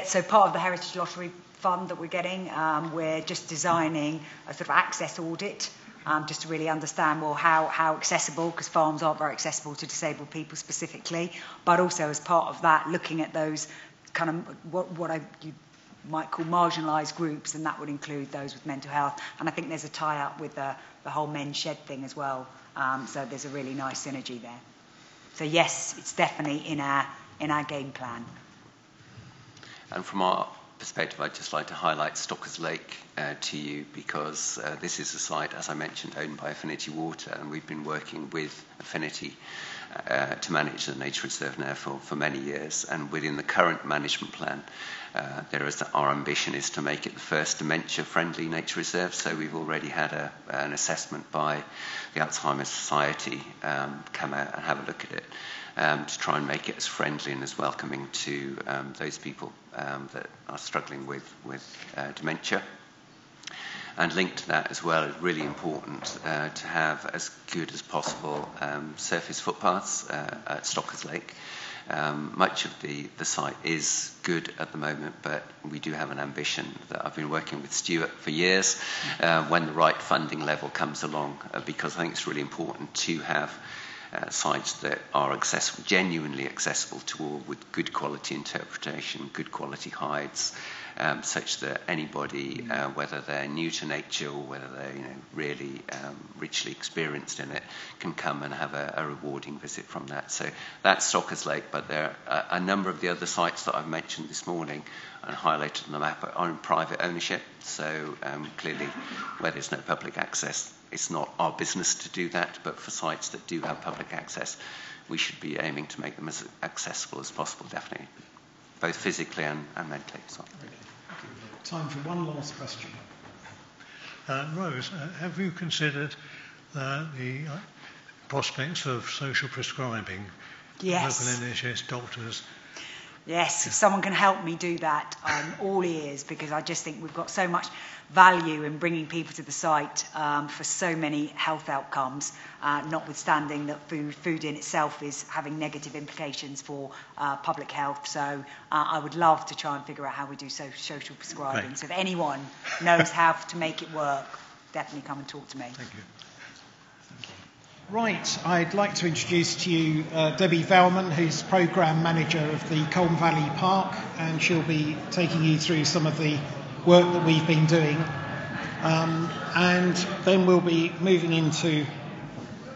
so part of the Heritage Lottery Fund that we're getting, we're just designing a sort of access audit, just to really understand, well, how accessible, because farms aren't very accessible to disabled people specifically, but also as part of that, looking at those kind of you might call marginalised groups, and that would include those with mental health. And I think there's a tie-up with the whole men's shed thing as well. So there's a really nice synergy there. So yes, it's definitely in our game plan. And from our perspective, I'd just like to highlight Stockers Lake to you, because this is a site, as I mentioned, owned by Affinity Water, and we've been working with Affinity to manage the nature reserve now for many years. And within the current management plan, our ambition is to make it the first dementia-friendly nature reserve. So we've already had an assessment by the Alzheimer's Society come out and have a look at it, to try and make it as friendly and as welcoming to those people that are struggling with dementia. And linked to that as well, it's really important to have as good as possible surface footpaths at Stockers Lake. Much of the site is good at the moment, but we do have an ambition that I've been working with Stuart for years, when the right funding level comes along, because I think it's really important to have sites that are accessible, genuinely accessible to all, with good quality interpretation, good quality hides, such that anybody, whether they're new to nature or whether they're really richly experienced in it, can come and have a rewarding visit from that. So that's Stockers Lake, but there are a number of the other sites that I've mentioned this morning and highlighted on the map are in private ownership. So clearly, where there's no public access, it's not our business to do that, but for sites that do have public access, we should be aiming to make them as accessible as possible, definitely, both physically and mentally. So. Time for one last question. Rose, have you considered the prospects of social prescribing? Yes. Local NHS doctors? Yes, if someone can help me do that, I'm all ears, because I just think we've got so much value in bringing people to the site for so many health outcomes, notwithstanding that food in itself is having negative implications for public health. So I would love to try and figure out how we do social prescribing. Right. So if anyone knows how to make it work, definitely come and talk to me. Thank you. Right, I'd like to introduce to you Debbie Velman, who's Programme Manager of the Colne Valley Park, and she'll be taking you through some of the work that we've been doing. And then we'll be moving into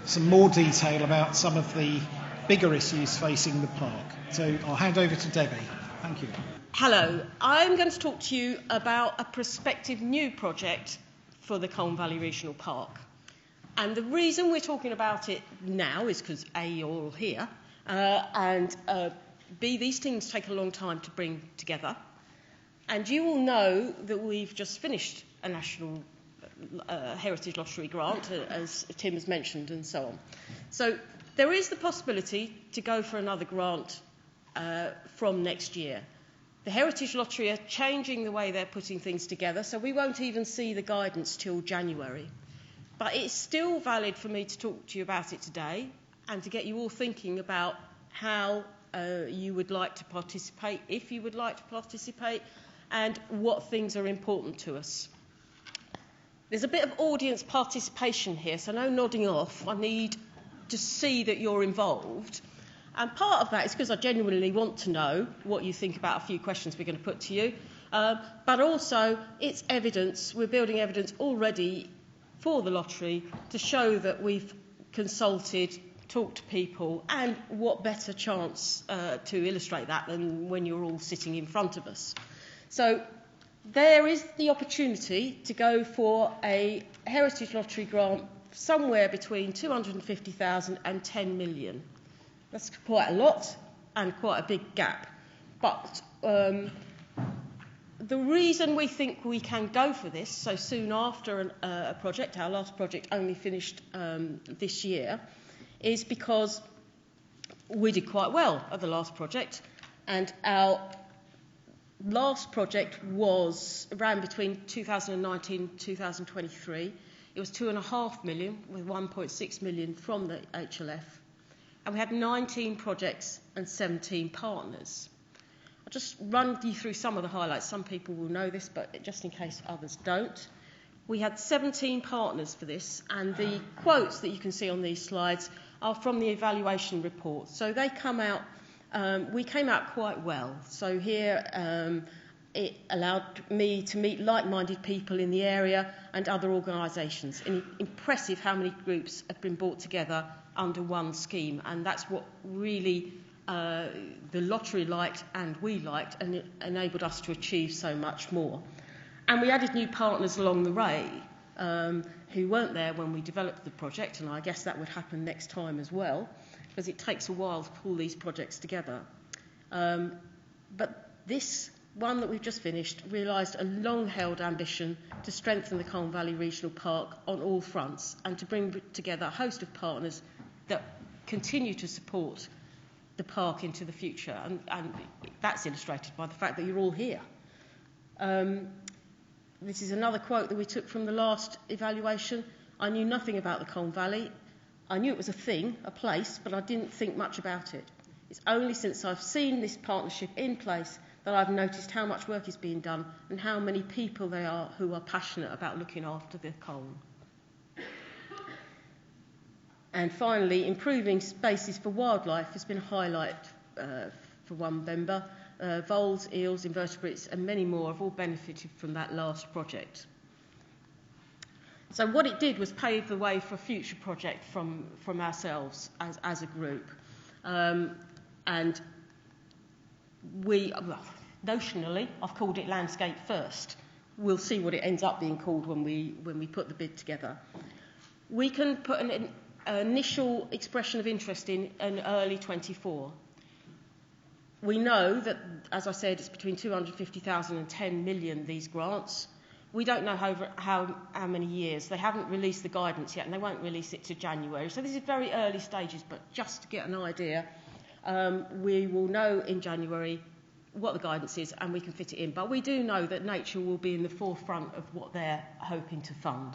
some more detail about some of the bigger issues facing the park. So I'll hand over to Debbie. Thank you. Hello, I'm going to talk to you about a prospective new project for the Colne Valley Regional Park. And the reason we're talking about it now is because A, you're all here, and B, these things take a long time to bring together. And you all know that we've just finished a National Heritage Lottery grant, as Tim has mentioned, and so on. So there is the possibility to go for another grant from next year. The Heritage Lottery are changing the way they're putting things together, so we won't even see the guidance till January. But it's still valid for me to talk to you about it today and to get you all thinking about how you would like to participate, if you would like to participate, and what things are important to us. There's a bit of audience participation here, so no nodding off. I need to see that you're involved. And part of that is because I genuinely want to know what you think about a few questions we're going to put to you. But also, it's evidence. We're building evidence already for the lottery to show that we've consulted talk to people, and what better chance to illustrate that than when you're all sitting in front of us. So there is the opportunity to go for a Heritage Lottery grant somewhere between 250,000 and 10 million. That's quite a lot and quite a big gap. But the reason we think we can go for this so soon after a project, our last project only finished this year, is because we did quite well at the last project, and our last project ran between 2019 and 2023. It was 2.5 million, with 1.6 million from the HLF. And we had 19 projects and 17 partners. I'll just run you through some of the highlights. Some people will know this, but just in case others don't. We had 17 partners for this, and the quotes that you can see on these slides are from the evaluation report. So they come out, we came out quite well. So here it allowed me to meet like-minded people in the area and other organisations. And impressive how many groups have been brought together under one scheme, and that's what really the lottery liked and we liked, and it enabled us to achieve so much more. And we added new partners along the way who weren't there when we developed the project, and I guess that would happen next time as well, because it takes a while to pull these projects together. But this one that we've just finished realised a long-held ambition to strengthen the Colne Valley Regional Park on all fronts, and to bring together a host of partners that continue to support the park into the future, and that's illustrated by the fact that you're all here. This is another quote that we took from the last evaluation. I knew nothing about the Colne Valley. I knew it was a thing, a place, but I didn't think much about it. It's only since I've seen this partnership in place that I've noticed how much work is being done and how many people they are who are passionate about looking after the Colne. And finally, improving spaces for wildlife has been a highlight for one member. Voles, eels, invertebrates and many more have all benefited from that last project. So what it did was pave the way for a future project from ourselves as a group. And we, notionally, I've called it Landscape First. We'll see what it ends up being called when we put the bid together. We can put an initial expression of interest in early 24. We know that, as I said, it's between 250,000 and 10 million, these grants. We don't know how many years. They haven't released the guidance yet, and they won't release it to January. So this is very early stages, but just to get an idea, we will know in January what the guidance is, and we can fit it in. But we do know that nature will be in the forefront of what they're hoping to fund.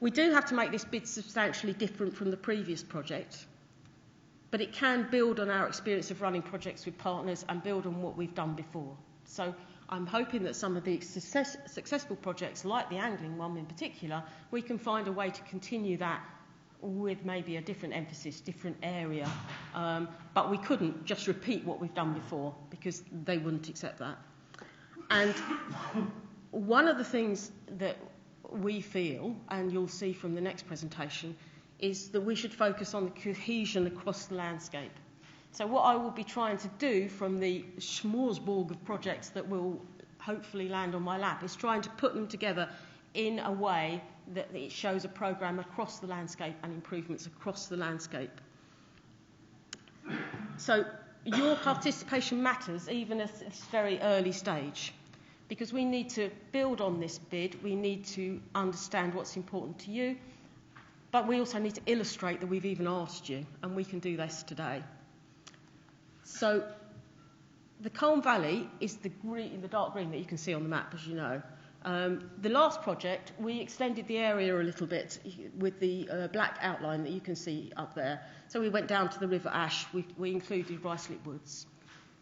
We do have to make this bid substantially different from the previous project, but it can build on our experience of running projects with partners and build on what we've done before. So I'm hoping that some of the successful projects, like the angling one in particular, we can find a way to continue that with maybe a different emphasis, different area. But we couldn't just repeat what we've done before, because they wouldn't accept that. And one of the things that we feel, and you'll see from the next presentation, is that we should focus on the cohesion across the landscape. So what I will be trying to do from the smorgasbord of projects that will hopefully land on my lap is trying to put them together in a way that it shows a programme across the landscape and improvements across the landscape. So your participation matters even at this very early stage, because we need to build on this bid, we need to understand what's important to you, but we also need to illustrate that we've even asked you, and we can do this today. So the Colne Valley is the dark green that you can see on the map, as you know. The last project, we extended the area a little bit with the black outline that you can see up there. So we went down to the River Ash, we included Ricelet Woods.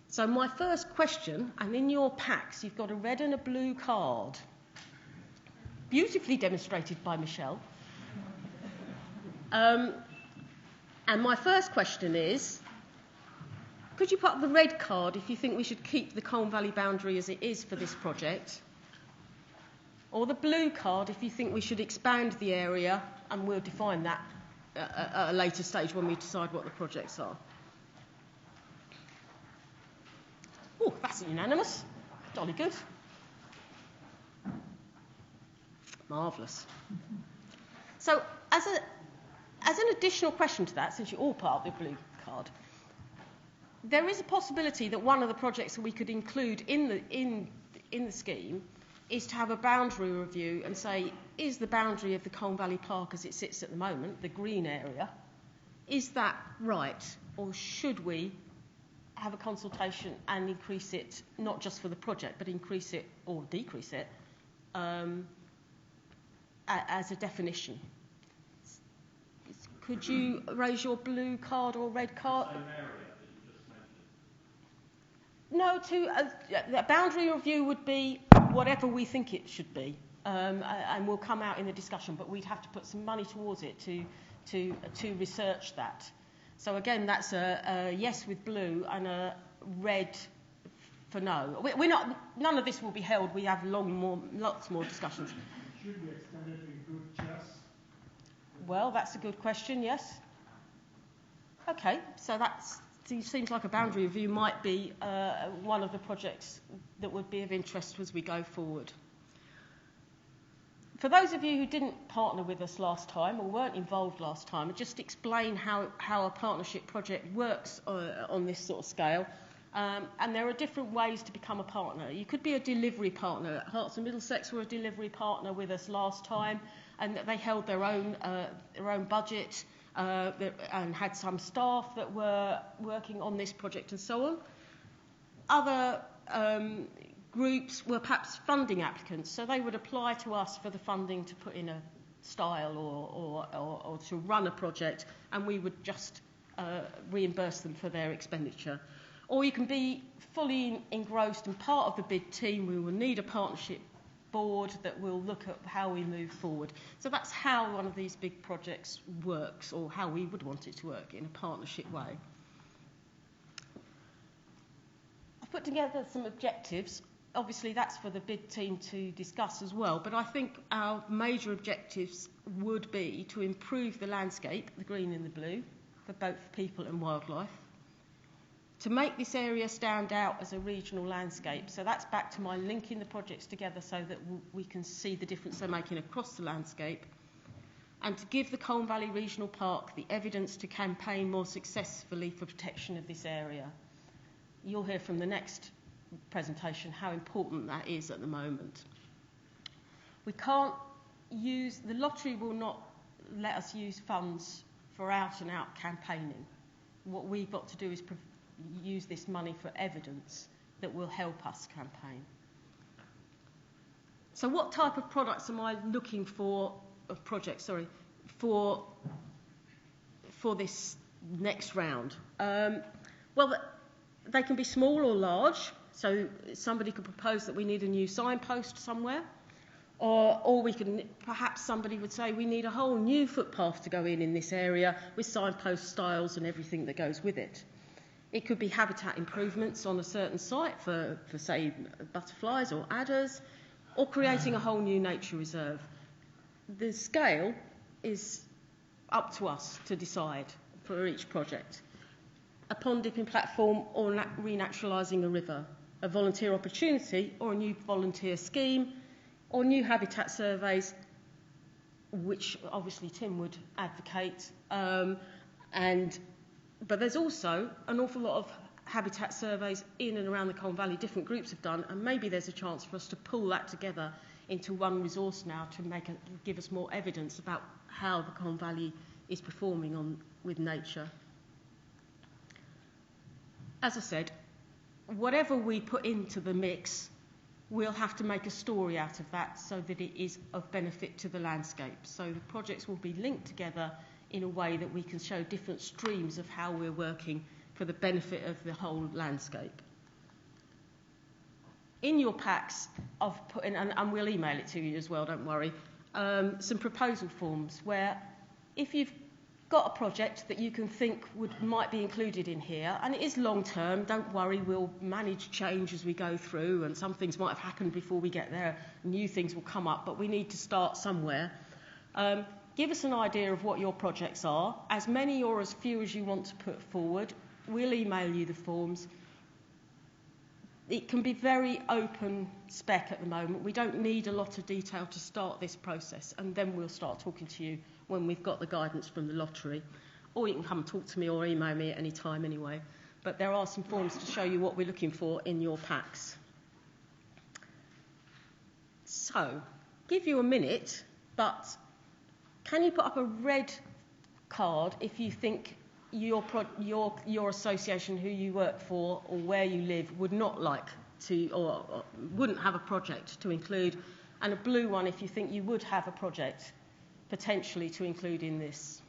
So my first question, and in your packs you've got a red and a blue card, beautifully demonstrated by Michelle. And my first question is, could you put up the red card if you think we should keep the Colne Valley boundary as it is for this project? Or the blue card if you think we should expand the area, and we'll define that at a later stage when we decide what the projects are. Oh, that's unanimous. Jolly good. Marvellous. So, as an additional question to that, since you're all part of the blue card, there is a possibility that one of the projects that we could include in the scheme is to have a boundary review and say, is the boundary of the Colne Valley Park as it sits at the moment, the green area, is that right? Or should we have a consultation and increase it, not just for the project, but increase it or decrease it as a definition? Could you raise your blue card or red card? No, a boundary review would be whatever we think it should be, and we'll come out in the discussion, but we'd have to put some money towards it to research that. So again, that's a yes with blue and a red for no. None of this will be held. We have lots more discussions. Should we extend it to include chess? Well, that's a good question, yes. Okay, so it seems like a boundary review might be one of the projects that would be of interest as we go forward. For those of you who didn't partner with us last time or weren't involved last time, I'll just explain how a partnership project works on this sort of scale. And there are different ways to become a partner. You could be a delivery partner. Herts and Middlesex were a delivery partner with us last time, and they held their own budget and had some staff that were working on this project and so on. Other groups were perhaps funding applicants, so they would apply to us for the funding to put in a style or to run a project, and we would just reimburse them for their expenditure. Or you can be fully engrossed and part of the big team. We will need a partnership board that will look at how we move forward. So that's how one of these big projects works, or how we would want it to work in a partnership way. I've put together some objectives. Obviously, that's for the bid team to discuss as well, but I think our major objectives would be to improve the landscape, the green and the blue, for both people and wildlife, to make this area stand out as a regional landscape. So that's back to my linking the projects together so that we can see the difference they're making across the landscape, and to give the Colne Valley Regional Park the evidence to campaign more successfully for protection of this area. You'll hear from the next presentation how important that is at the moment. We can't use, the lottery will not let us use funds for out and out campaigning. What we've got to do is use this money for evidence that will help us campaign. So what type of products am I looking for, for this next round? Well, they can be small or large. So somebody could propose that we need a new signpost somewhere, or we can, perhaps somebody would say we need a whole new footpath to go in this area with signpost styles and everything that goes with it. It could be habitat improvements on a certain site for say, butterflies or adders, or creating a whole new nature reserve. The scale is up to us to decide for each project. A pond dipping platform or renaturalising a river, a volunteer opportunity or a new volunteer scheme, or new habitat surveys, which obviously Tim would advocate. But there's also an awful lot of habitat surveys in and around the Colne Valley different groups have done, and maybe there's a chance for us to pull that together into one resource now to give us more evidence about how the Colne Valley is performing with nature. As I said, whatever we put into the mix, we'll have to make a story out of that so that it is of benefit to the landscape. So the projects will be linked together in a way that we can show different streams of how we're working for the benefit of the whole landscape. In your packs, I've put in, and we'll email it to you as well, don't worry, some proposal forms where if you've got a project that you can think might be included in here, and it is long term, don't worry, we'll manage change as we go through, and some things might have happened before we get there, new things will come up, but we need to start somewhere. give us an idea of what your projects are, as many or as few as you want to put forward. We'll email you the forms. It can be very open spec at the moment. We don't need a lot of detail to start this process, and then we'll start talking to you when we've got the guidance from the lottery. Or you can come and talk to me or email me at any time anyway. But there are some forms to show you what we're looking for in your packs. So, give you a minute, but can you put up a red card if you think your association, who you work for or where you live, would not like to or wouldn't have a project to include, and a blue one if you think you would have a project potentially to include in this?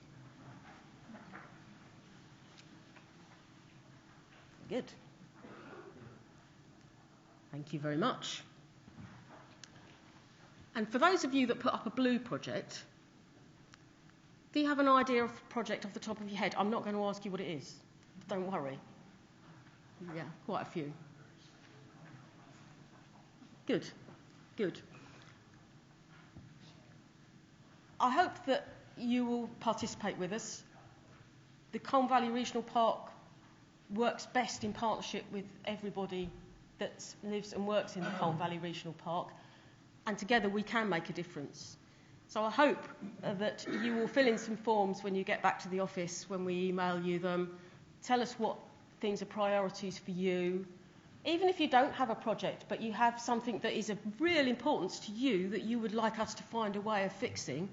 Good. Thank you very much. And for those of you that put up a blue project, do you have an idea of the project off the top of your head? I'm not going to ask you what it is. Don't worry. Yeah, quite a few. Good. Good. I hope that you will participate with us. The Colne Valley Regional Park works best in partnership with everybody that lives and works in the Colne Valley Regional Park, and together we can make a difference. So I hope that you will fill in some forms when you get back to the office, when we email you them. Tell us what things are priorities for you. Even if you don't have a project, but you have something that is of real importance to you that you would like us to find a way of fixing,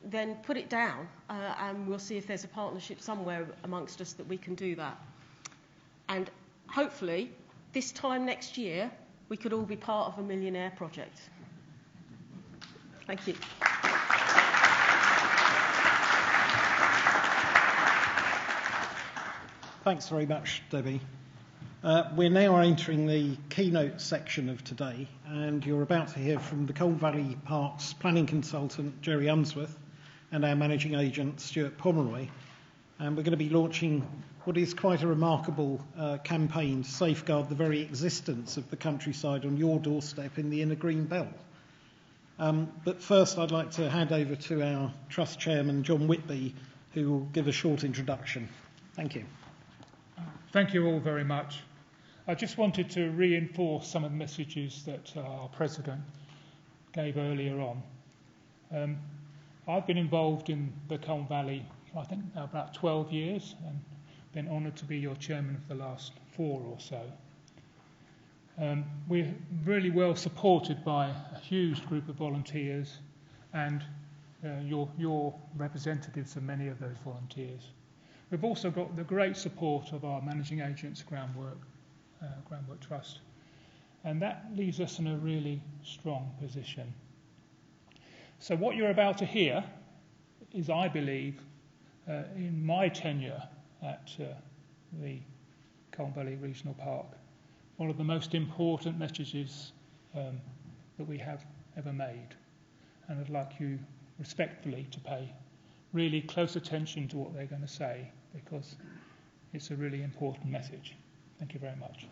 then put it down and we'll see if there's a partnership somewhere amongst us that we can do that. And hopefully, this time next year, we could all be part of a millionaire project. Thank you. Thanks very much, Debbie. We're now entering the keynote section of today, and you're about to hear from the Colne Valley Parks planning consultant, Jerry Unsworth, and our managing agent, Stuart Pomeroy. And we're going to be launching what is quite a remarkable campaign to safeguard the very existence of the countryside on your doorstep in the inner green belt. But first, I'd like to hand over to our Trust Chairman, John Whitby, who will give a short introduction. Thank you. Thank you all very much. I just wanted to reinforce some of the messages that our President gave earlier on. I've been involved in the Colne Valley, I think, about 12 years, and been honoured to be your chairman for the last 4 or so. We're really well supported by a huge group of volunteers and your representatives of many of those volunteers. We've also got the great support of our managing agents, Groundwork Trust, and that leaves us in a really strong position. So what you're about to hear is, I believe, in my tenure at the Colne Valley Regional Park, one of the most important messages that we have ever made. And I'd like you respectfully to pay really close attention to what they're going to say, because it's a really important message. Thank you very much.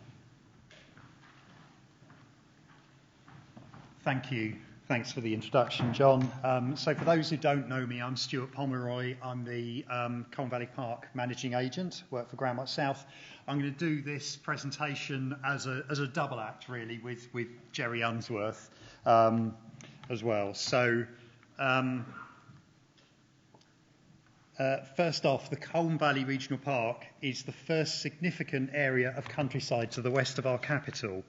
Thank you. Thanks for the introduction, John. So for those who don't know me, I'm Stuart Pomeroy. I'm the Colne Valley Park Managing Agent, work for Groundwork South. I'm going to do this presentation as a double act, really, with Jerry Unsworth as well. So first off, the Colne Valley Regional Park is the first significant area of countryside to the west of our capital.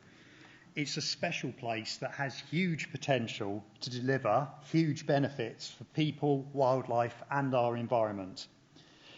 It's a special place that has huge potential to deliver huge benefits for people, wildlife, and our environment.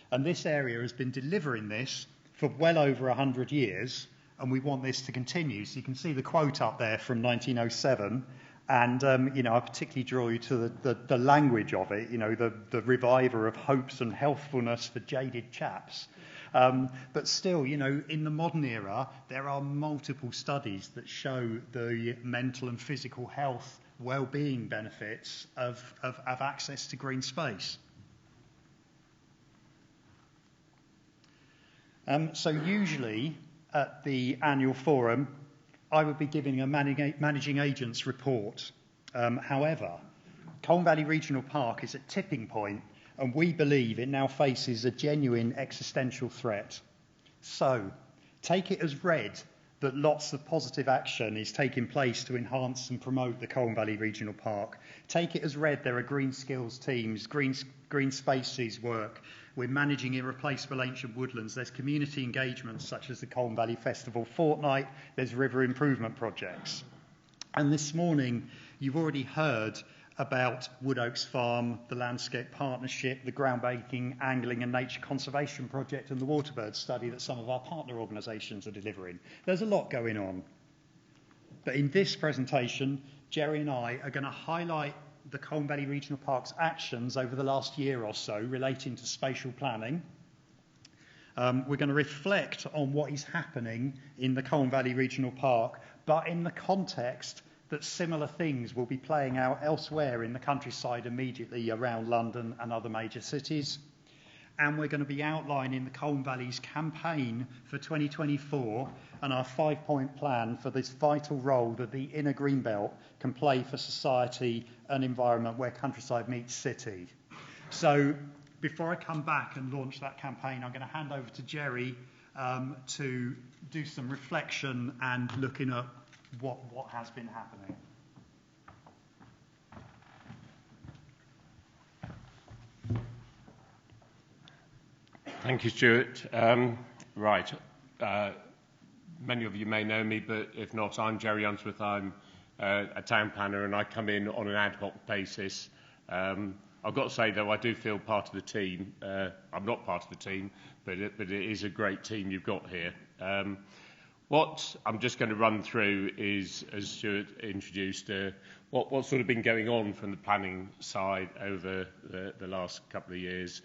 And this area has been delivering this for well over 100 years, and we want this to continue. So you can see the quote up there from 1907, and I particularly draw you to the language of it. The reviver of hopes and healthfulness for jaded chaps. But still, in the modern era, there are multiple studies that show the mental and physical health, well-being benefits of access to green space. So usually at the annual forum, I would be giving a managing agent's report. However, Colne Valley Regional Park is at tipping point, and we believe it now faces a genuine existential threat. So, take it as read that lots of positive action is taking place to enhance and promote the Colne Valley Regional Park. Take it as read there are green skills teams, green spaces work. We're managing irreplaceable ancient woodlands. There's community engagements such as the Colne Valley Festival Fortnight. There's river improvement projects. And this morning, you've already heard about Wood Oaks Farm, the Landscape Partnership, the groundbreaking Angling and Nature Conservation Project, and the Waterbird study that some of our partner organisations are delivering. There's a lot going on. But in this presentation, Jerry and I are going to highlight the Colne Valley Regional Park's actions over the last year or so relating to spatial planning. We're going to reflect on what is happening in the Colne Valley Regional Park, but in the context that similar things will be playing out elsewhere in the countryside immediately around London and other major cities. And we're going to be outlining the Colne Valley's campaign for 2024 and our 5-point plan for this vital role that the inner Greenbelt can play for society and environment where countryside meets city. So before I come back and launch that campaign, I'm going to hand over to Jerry to do some reflection and looking at what has been happening. Thank you, Stuart. Right. Many of you may know me, but if not, I'm Jerry Unsworth. I'm a town planner, and I come in on an ad hoc basis. I've got to say, though, I do feel part of the team. I'm not part of the team, but it is a great team you've got here. What I'm just going to run through is, as Stuart introduced, what's sort of been going on from the planning side over the last couple of years,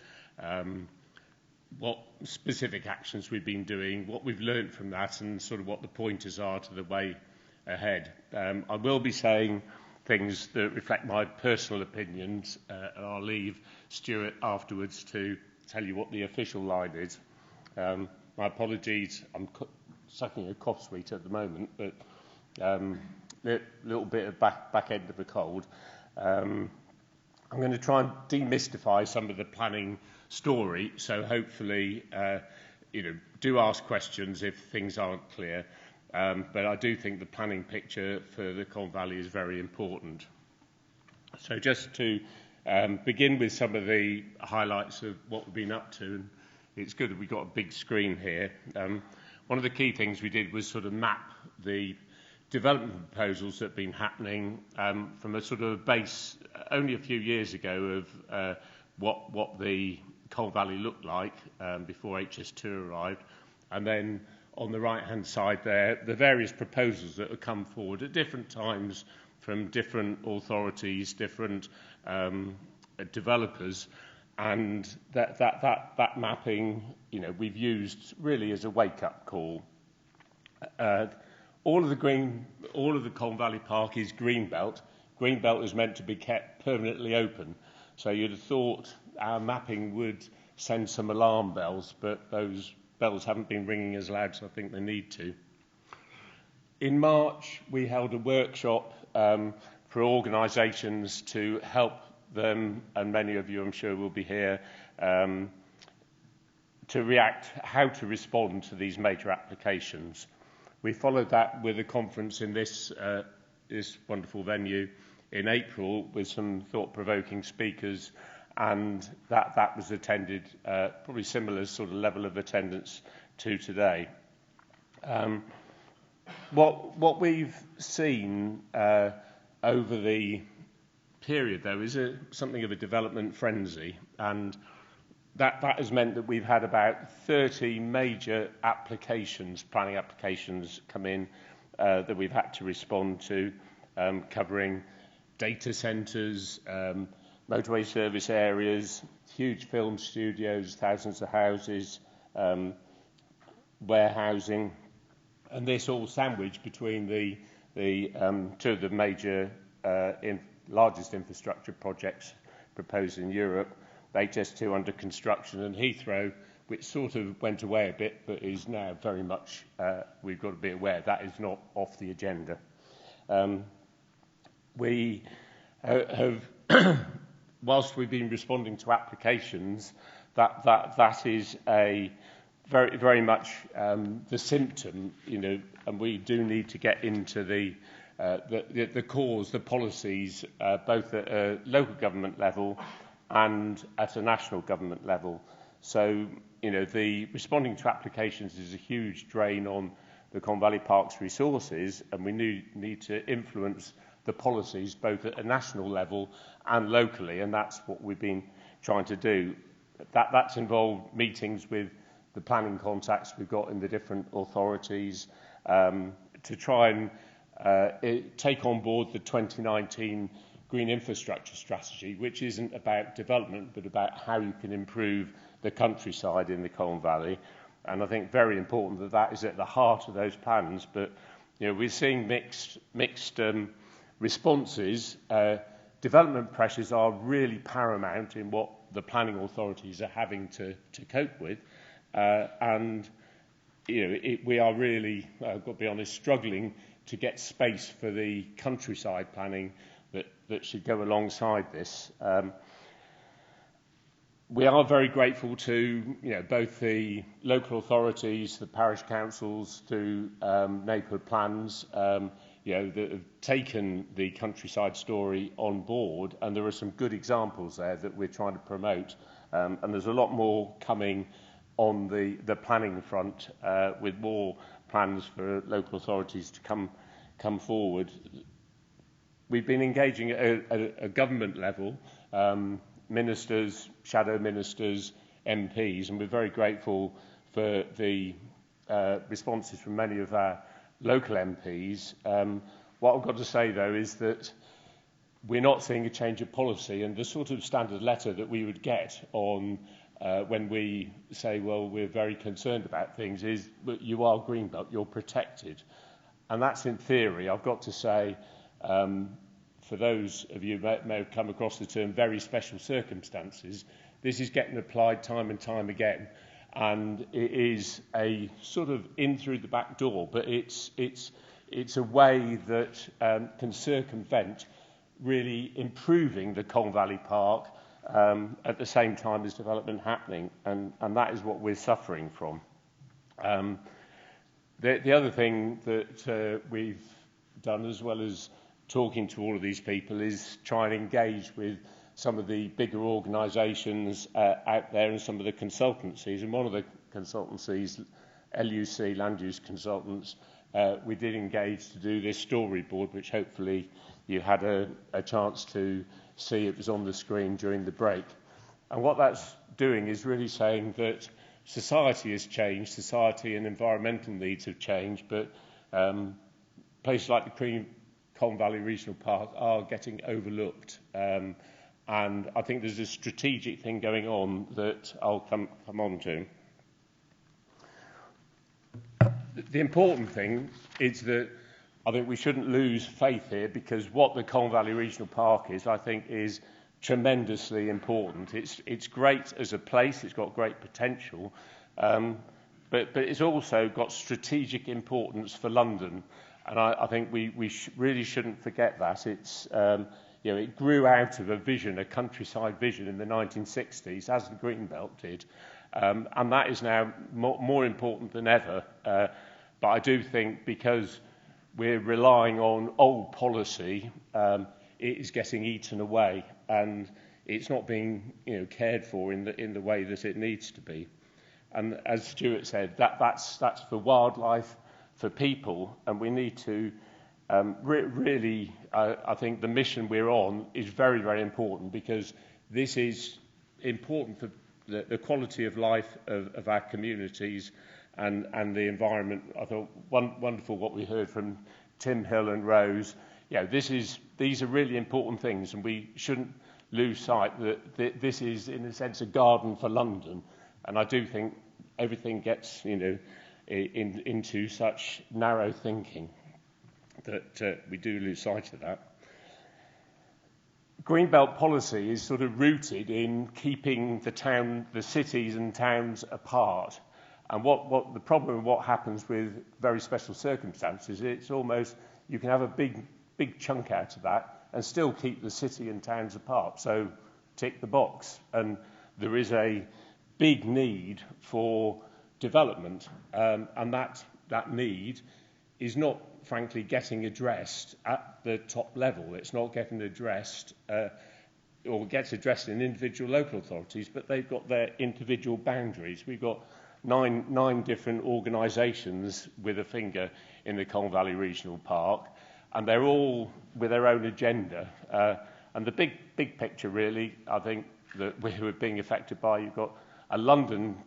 what specific actions we've been doing, what we've learned from that, and sort of what the pointers are to the way ahead. I will be saying things that reflect my personal opinions, and I'll leave Stuart afterwards to tell you what the official line is. My apologies, I'm sucking a cough sweet at the moment, but a little bit of back end of a cold. I'm going to try and demystify some of the planning story, so hopefully, do ask questions if things aren't clear. But I do think the planning picture for the Colne Valley is very important. So just to begin with some of the highlights of what we've been up to, and it's good that we've got a big screen here. One of the key things we did was sort of map the development proposals that have been happening from a sort of base only a few years ago of what the Colne Valley looked like before HS2 arrived, and then on the right-hand side there, the various proposals that have come forward at different times from different authorities, different developers, and that mapping, we've used really as a wake-up call. All of the Colne Valley Park is Greenbelt. Greenbelt is meant to be kept permanently open, so you'd have thought our mapping would send some alarm bells, but those bells haven't been ringing as loud as I think they need to. In March, we held a workshop for organisations to help them, and many of you I'm sure will be here, to react, how to respond to these major applications. We followed that with a conference in this wonderful venue in April with some thought-provoking speakers, and that was attended, probably similar sort of level of attendance to today. What we've seen over the period, though, is something of a development frenzy, and that has meant that we've had about 30 major planning applications come in that we've had to respond to, covering data centres, motorway service areas, huge film studios, thousands of houses, warehousing, and this all sandwiched between the two of the major largest infrastructure projects proposed in Europe, HS2 under construction, and Heathrow, which sort of went away a bit, but is now very much, we've got to be aware, that is not off the agenda. We have whilst we've been responding to applications, that is a very, very much the symptom, and we do need to get into the cause, the policies, both at a local government level and at a national government level. So, the responding to applications is a huge drain on the Colne Valley Park's resources, and we need to influence the policies both at a national level and locally, and that's what we've been trying to do. That's involved meetings with the planning contacts we've got in the different authorities to try and take on board the 2019 Green Infrastructure Strategy, which isn't about development but about how you can improve the countryside in the Colne Valley. And I think very important that is at the heart of those plans. But we're seeing mixed responses. Development pressures are really paramount in what the planning authorities are having to cope with, and we are really, I've got to be honest, struggling to get space for the countryside planning that should go alongside this. We are very grateful to both the local authorities, the parish councils, to neighbourhood plans that have taken the countryside story on board, and there are some good examples there that we're trying to promote, and there's a lot more coming on the planning front, with more plans for local authorities to come forward. We've been engaging at a government level, ministers, shadow ministers, MPs, and we're very grateful for the responses from many of our local MPs. What I've got to say, though, is that we're not seeing a change of policy, and the sort of standard letter that we would get on when we say, well, we're very concerned about things, is that you are Greenbelt, you're protected. And that's in theory. I've got to say, for those of you who may have come across the term very special circumstances, this is getting applied time and time again. And it is a sort of in through the back door, but it's a way that can circumvent really improving the Colne Valley Park at the same time as development happening, and that is what we're suffering from. The other thing that we've done, as well as talking to all of these people, is try and engage with some of the bigger organisations out there and some of the consultancies. And one of the consultancies, LUC, Land Use Consultants, we did engage to do this storyboard, which hopefully you had a chance to see. It was on the screen during the break. And what that's doing is really saying that society has changed, society and environmental needs have changed, but places like the Colne Valley Regional Park are getting overlooked. And I think there's a strategic thing going on that I'll come on to. The important thing is that I think we shouldn't lose faith here, because what the Colne Valley Regional Park is, I think, is tremendously important. It's great as a place, it's got great potential, but it's also got strategic importance for London, and I think we really shouldn't forget that. It's it grew out of a vision, a countryside vision in the 1960s, as the Greenbelt did, and that is now more important than ever. But I do think because we're relying on old policy, it is getting eaten away, and it's not being cared for in the way that it needs to be. And as Stuart said, that's for wildlife, for people, and we need to really, I think the mission we're on is very, very important, because this is important for the quality of life of our communities and the environment. I thought wonderful what we heard from Tim Hill and Rose. These are really important things, and we shouldn't lose sight that this is, in a sense, a garden for London. And I do think everything gets, into such narrow thinking that we do lose sight of that. Greenbelt policy is sort of rooted in keeping the cities and towns apart. And what the problem, what happens with very special circumstances, it's almost, you can have a big chunk out of that, and still keep the city and towns apart. So tick the box. And there is a big need for development, and that need is not, frankly, getting addressed at the top level. It's not getting addressed or gets addressed in individual local authorities, but they've got their individual boundaries. We've got nine different organisations with a finger in the Colne Valley Regional Park, and they're all with their own agenda. And the big picture, really, I think, that we're being affected by, you've got a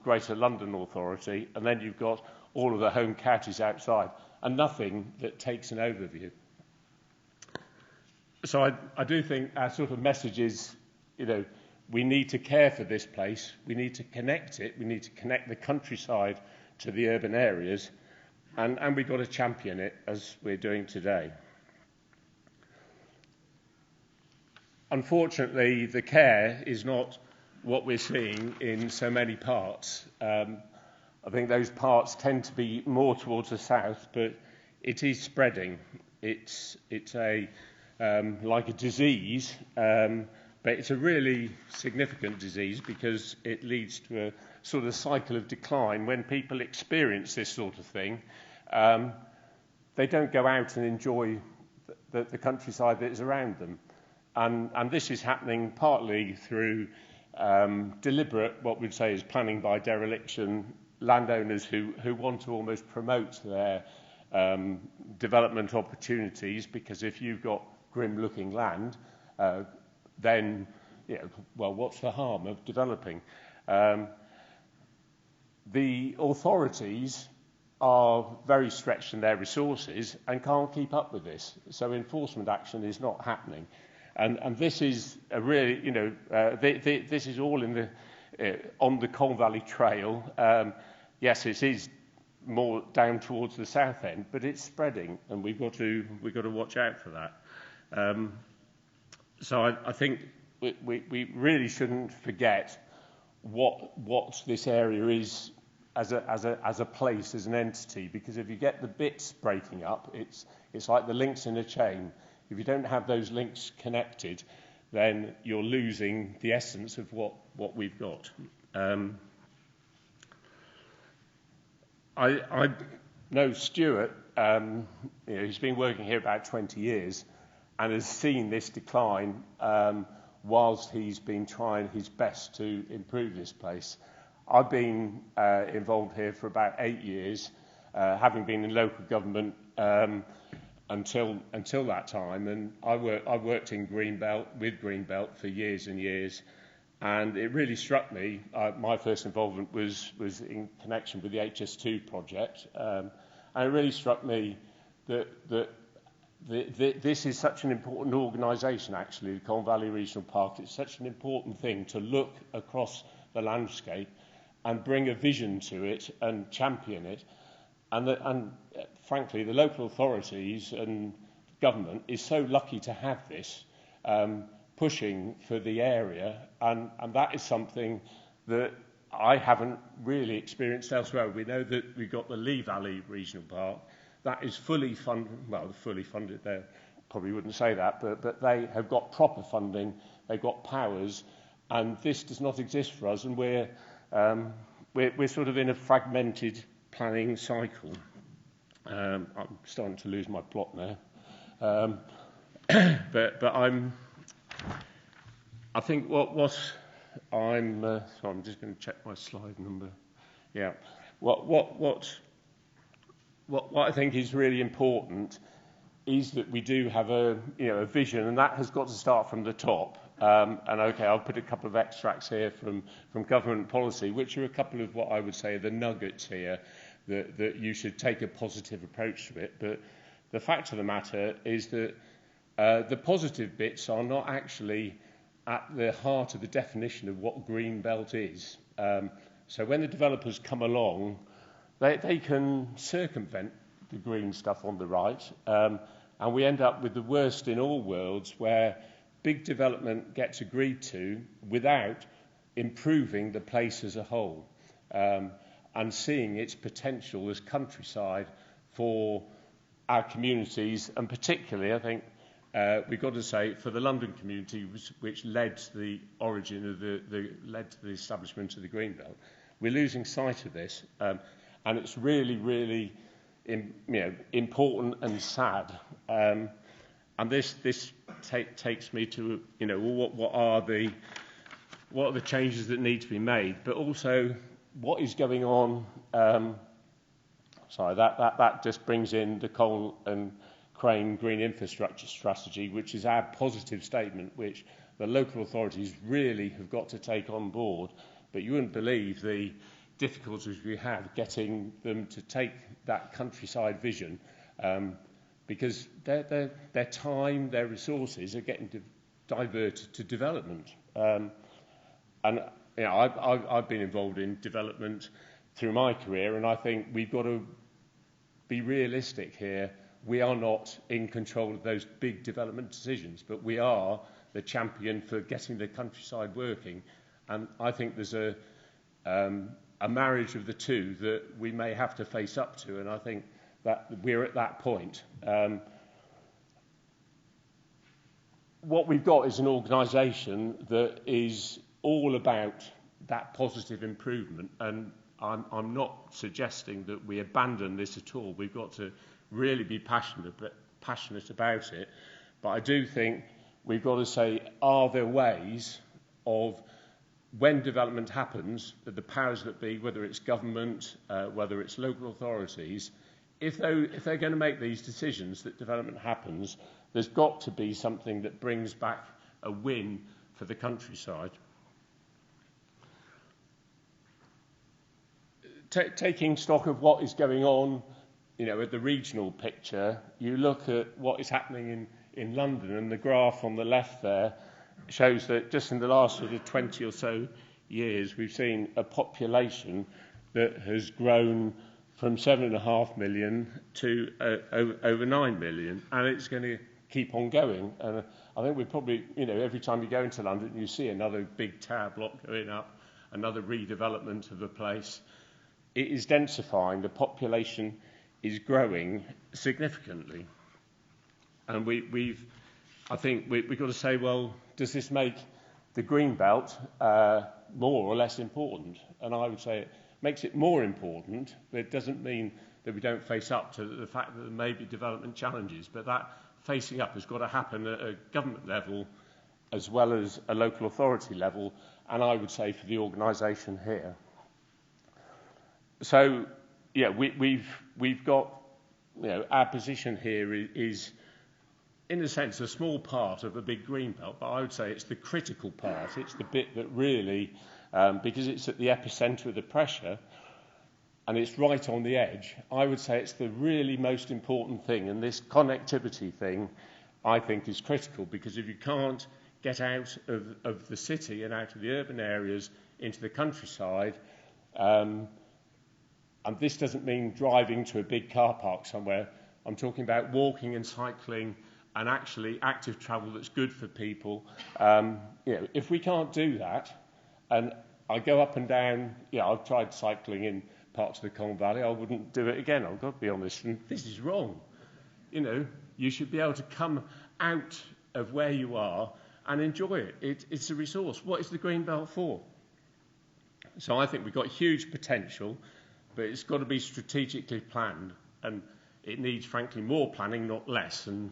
Greater London Authority, and then you've got all of the home counties outside, and nothing that takes an overview. So I do think our sort of message is, we need to care for this place, we need to connect it, we need to connect the countryside to the urban areas, and we've got to champion it as we're doing today. Unfortunately, the care is not what we're seeing in so many parts. I think those parts tend to be more towards the south, but it is spreading. It's like a disease, but it's a really significant disease because it leads to a sort of cycle of decline. When people experience this sort of thing, they don't go out and enjoy the countryside that is around them. And this is happening partly through deliberate, what we'd say is planning by dereliction, landowners who want to almost promote their development opportunities, because if you've got grim-looking land, then, well, what's the harm of developing? The authorities are very stretched in their resources and can't keep up with this, so enforcement action is not happening. And this is a really, this is all in the on the Colne Valley Trail. Yes, it is more down towards the south end, but it's spreading, and we've got to watch out for that. So I think we really shouldn't forget what this area is as a place, as an entity, because if you get the bits breaking up, it's like the links in a chain. If you don't have those links connected, then you're losing the essence of what we've got. I know Stuart, he's been working here about 20 years and has seen this decline whilst he's been trying his best to improve this place. I've been involved here for about 8 years, having been in local government until that time, and I worked in with Greenbelt for years and years, and it really struck me. My first involvement was in connection with the HS2 project, and it really struck me that this is such an important organisation, actually, the Colne Valley Regional Park. It's such an important thing to look across the landscape and bring a vision to it and champion it. And frankly, the local authorities and government is so lucky to have this pushing for the area, and that is something that I haven't really experienced elsewhere. We know that we've got the Lee Valley Regional Park. That is fully funded, they probably wouldn't say that, but they have got proper funding, they've got powers, and this does not exist for us, and we're sort of in a fragmented planning cycle. I'm starting to lose my plot now. But I think so I'm just going to check my slide number. Yeah. What I think is really important is that we do have a vision, and that has got to start from the top. And okay, I'll put a couple of extracts here from government policy, which are a couple of what I would say are the nuggets here that you should take a positive approach to it. But the fact of the matter is that the positive bits are not actually at the heart of the definition of what green belt is. So when the developers come along, they can circumvent the green stuff on the right, and we end up with the worst in all worlds, where big development gets agreed to without improving the place as a whole, and seeing its potential as countryside for our communities, and particularly, I think, we've got to say, for the London community, which led to the origin of led to the establishment of the Greenbelt, we're losing sight of this, and it's really, really, important and sad. And this takes me to, what are the changes that need to be made, but also what is going on. That just brings in the Colne and Crane Green Infrastructure Strategy, which is our positive statement, which the local authorities really have got to take on board. But you wouldn't believe the difficulties we have getting them to take that countryside vision, because their time, their resources are getting diverted to development. I've been involved in development through my career, and I think we've got to be realistic here. We are not in control of those big development decisions, but we are the champion for getting the countryside working. And I think there's a marriage of the two that we may have to face up to, and I think that we're at that point. What we've got is an organisation that is all about that positive improvement, and I'm not suggesting that we abandon this at all. We've got to really be passionate about it, but I do think we've got to say, are there ways of, when development happens, that the powers that be, whether it's government, whether it's local authorities, if they're going to make these decisions that development happens, there's got to be something that brings back a win for the countryside. Taking stock of what is going on, at the regional picture, you look at what is happening in London, and the graph on the left there shows that just in the last sort of 20 or so years, we've seen a population that has grown from 7.5 million to over 9 million, and it's going to keep on going. And I think we probably, every time you go into London, you see another big tower block going up, another redevelopment of the place. It is densifying. The population is growing significantly, and I think we've got to say, well, does this make the Greenbelt more or less important? And I would say it makes it more important, but it doesn't mean that we don't face up to the fact that there may be development challenges. But that facing up has got to happen at a government level as well as a local authority level, and I would say for the organisation here. So, yeah, we've got, our position here is, in a sense, a small part of a big Greenbelt, but I would say it's the critical part. It's the bit that really, because it's at the epicentre of the pressure, and it's right on the edge, I would say it's the really most important thing, and this connectivity thing, I think, is critical, because if you can't get out of the city and out of the urban areas into the countryside, and this doesn't mean driving to a big car park somewhere. I'm talking about walking and cycling and actually active travel that's good for people. If we can't do that, and I go up and down, I've tried cycling in parts of the Colne Valley, I wouldn't do it again, I've got to be honest, and this is wrong. You should be able to come out of where you are and enjoy it. It's a resource. What is the Greenbelt for? So I think we've got huge potential, but it's got to be strategically planned, and it needs, frankly, more planning, not less. And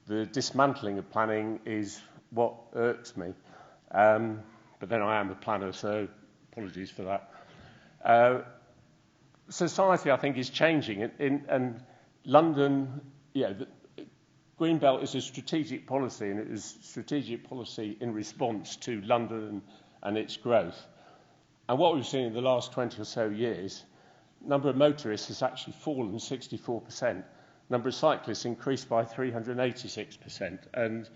the dismantling of planning is what irks me. But then I am a planner, so apologies for that. Society, I think, is changing. And London, the Greenbelt is a strategic policy, and it is strategic policy in response to London and its growth. And what we've seen in the last 20 or so years, number of motorists has actually fallen 64%. Number of cyclists increased by 386%. And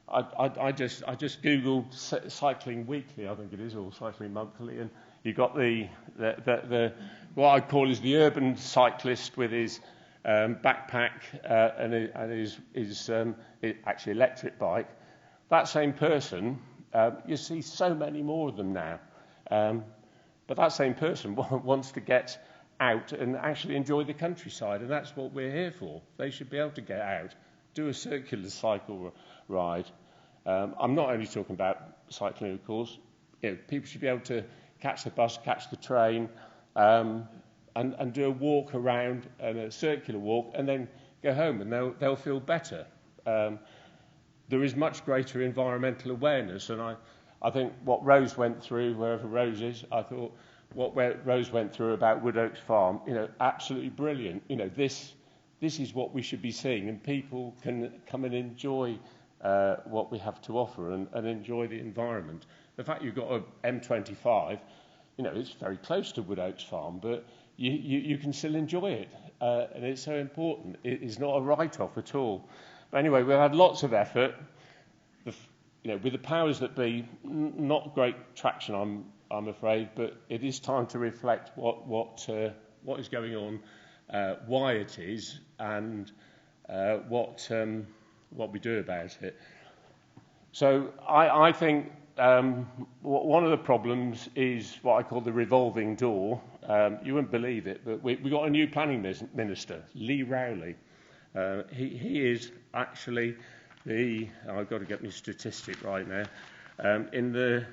I just Googled Cycling Weekly, I think it is, or Cycling Monthly, and you've got the what I'd call is the urban cyclist with his backpack and his actually electric bike. That same person, you see so many more of them now. But that same person wants to get out and actually enjoy the countryside, and that's what we're here for. They should be able to get out do a circular cycle ride. I'm not only talking about cycling, of course. People should be able to catch the bus, catch the train, and do a walk around, and a circular walk, and then go home, and they'll feel better. There is much greater environmental awareness, and I think what Rose went through, wherever Rose is, I thought what Rose went through about Wood Oaks Farm, absolutely brilliant. This is what we should be seeing, and people can come and enjoy what we have to offer and enjoy the environment. The fact you've got a M25, it's very close to Wood Oaks Farm, but you can still enjoy it, and it's so important. It is not a write-off at all. But anyway, we've had lots of effort. With the powers that be, not great traction, I'm afraid, but it is time to reflect what is going on, why it is, and what we do about it. So I think one of the problems is what I call the revolving door. You wouldn't believe it, but we got a new planning minister, Lee Rowley. He is actually I've got to get my statistic right now. In the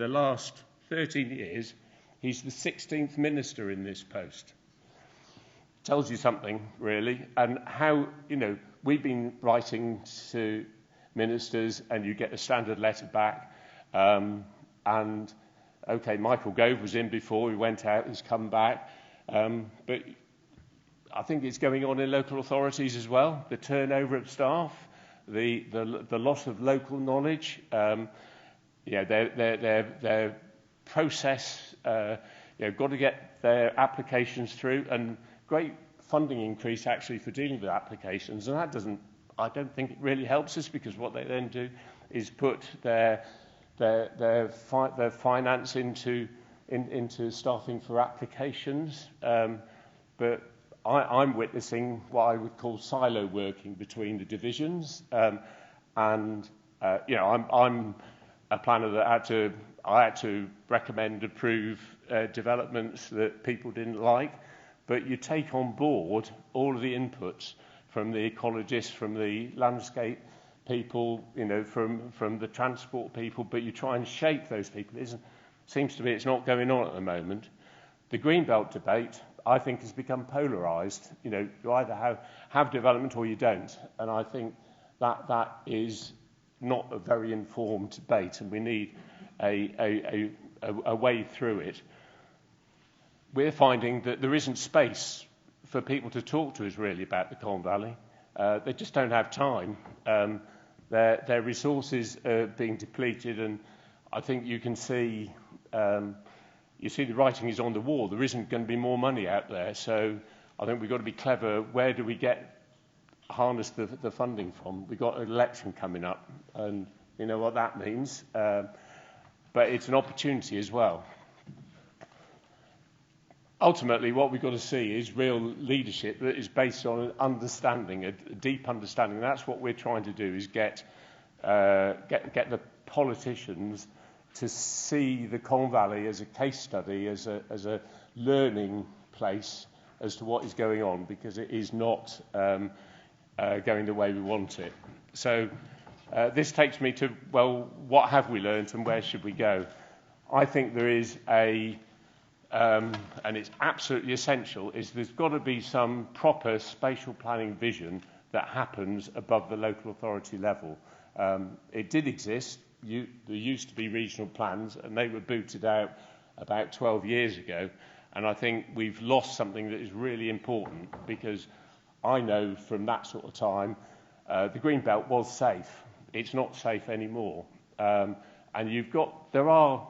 last 13 years, he's the 16th minister in this post. Tells you something, really, and how we've been writing to ministers, and you get a standard letter back. And okay, Michael Gove was in before, he went out, he's come back, but I think it's going on in local authorities as well. The turnover of staff, the loss of local knowledge, their process, got to get their applications through, and great funding increase actually for dealing with applications, and I don't think it really helps us, because what they then do is put their finance into staffing for applications, but I'm witnessing what I would call silo working between the divisions, I'm a planner that I had to recommend, approve developments that people didn't like, but you take on board all of the inputs from the ecologists, from the landscape people, from the transport people, but you try and shape those people. Seems to me it's not going on at the moment. The Greenbelt debate, I think, has become polarised. You either have development or you don't, and I think that is not a very informed debate, and we need a way through it. We're finding that there isn't space for people to talk to us really about the Colne Valley. They just don't have time. Their resources are being depleted, and I think you can see the writing is on the wall. There isn't going to be more money out there, so I think we've got to be clever. Where do we harness the funding from? We've got an election coming up, and you know what that means. But it's an opportunity as well. Ultimately, what we've got to see is real leadership that is based on an understanding, a deep understanding. That's what we're trying to do, is get the politicians to see the Colne Valley as a case study, as a learning place as to what is going on, because it is not going the way we want it. So this takes me to, well, what have we learned and where should we go? I think there is and it's absolutely essential, is there's got to be some proper spatial planning vision that happens above the local authority level. It did exist. There used to be regional plans, and they were booted out about 12 years ago, and I think we've lost something that is really important, because I know from that sort of time the Greenbelt was safe. It's not safe anymore, and there are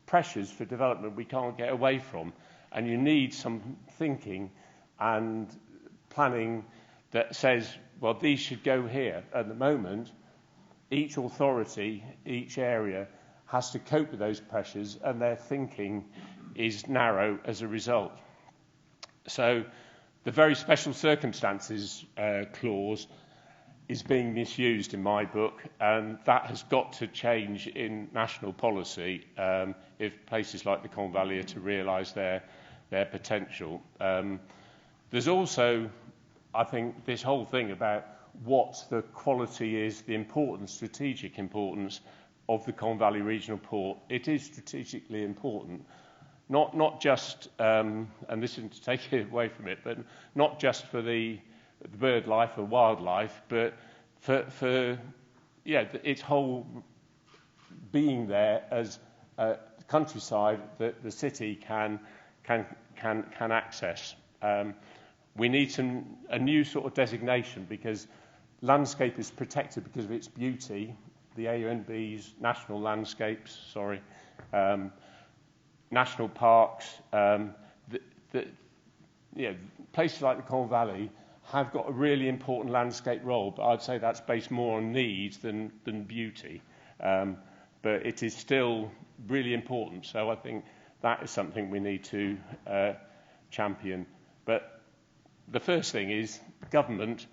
pressures for development we can't get away from, and you need some thinking and planning that says, well, these should go here. At the moment, each authority, each area has to cope with those pressures, and their thinking is narrow as a result. So the very special circumstances clause is being misused in my book, and that has got to change in national policy if places like the Colne Valley are to realise their potential. There's also, I think, this whole thing about what the quality is, the importance, strategic importance of the Colne Valley Regional Port. It is strategically important, not just, and this isn't to take it away from it, but not just for the bird life or wildlife, but for its whole being there as a countryside that the city can access. We need a new sort of designation, because landscape is protected because of its beauty. The AUNB's national landscapes, national parks, places like the Colne Valley have got a really important landscape role, but I'd say that's based more on needs than beauty. But it is still really important, so I think that is something we need to champion. But the first thing is government,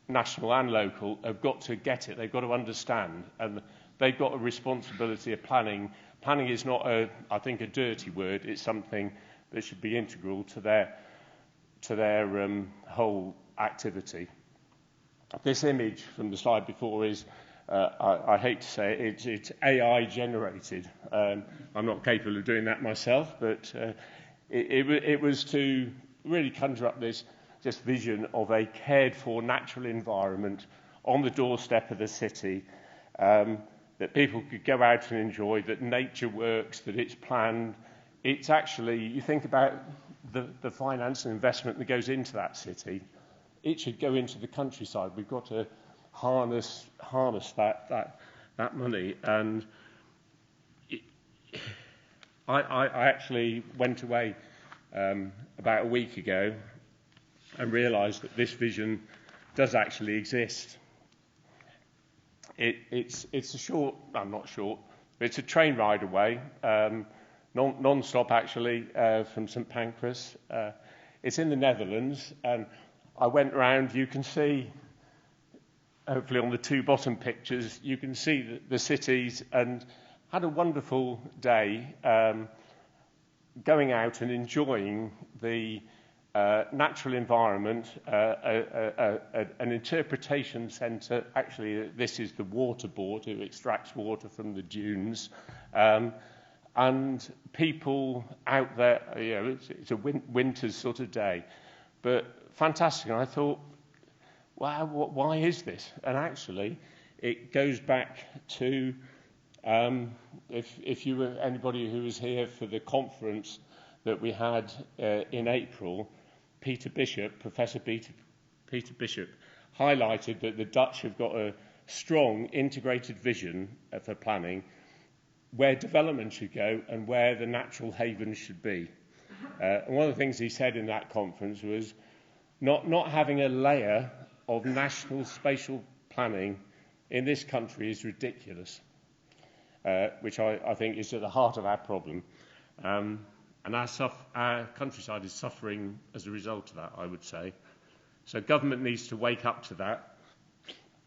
national and local, have got to get it. They've got to understand, and they've got a responsibility of planning. Planning is not, I think, a dirty word. It's something that should be integral to their whole activity. This image from the slide before is, I hate to say it, it's AI generated. I'm not capable of doing that myself, but it was to really conjure up this vision of a cared-for natural environment on the doorstep of the city, that people could go out and enjoy, that nature works, that it's planned. It's actually, you think about the finance and investment that goes into that city, it should go into the countryside. We've got to harness that money. And I actually went away about a week ago and realised that this vision does actually exist. It's a short, I'm not short, but it's a train ride away, non-stop actually, from St Pancras. It's in the Netherlands, and I went round. You can see, hopefully on the two bottom pictures, you can see the cities, and had a wonderful day going out and enjoying the natural environment, an interpretation centre. Actually, this is the water board who extracts water from the dunes, and people out there. It's a winter's sort of day, but fantastic. And I thought, wow, why is this? And actually, it goes back to if you were anybody who was here for the conference that we had in April. Professor Peter Bishop, highlighted that the Dutch have got a strong integrated vision for planning, where development should go and where the natural havens should be. And one of the things he said in that conference was not having a layer of national spatial planning in this country is ridiculous, which I think is at the heart of our problem. And our countryside is suffering as a result of that, I would say. So government needs to wake up to that,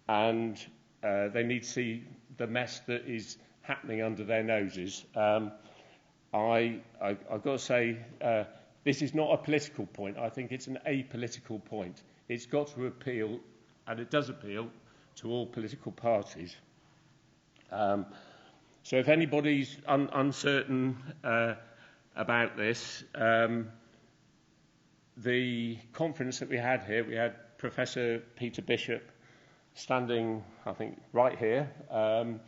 and they need to see the mess that is happening under their noses. I've got to say, this is not a political point. I think it's an apolitical point. It's got to appeal, and it does appeal, to all political parties. So if anybody's uncertain about this, the conference that we had here, we had Professor Peter Bishop standing, I think, right here, and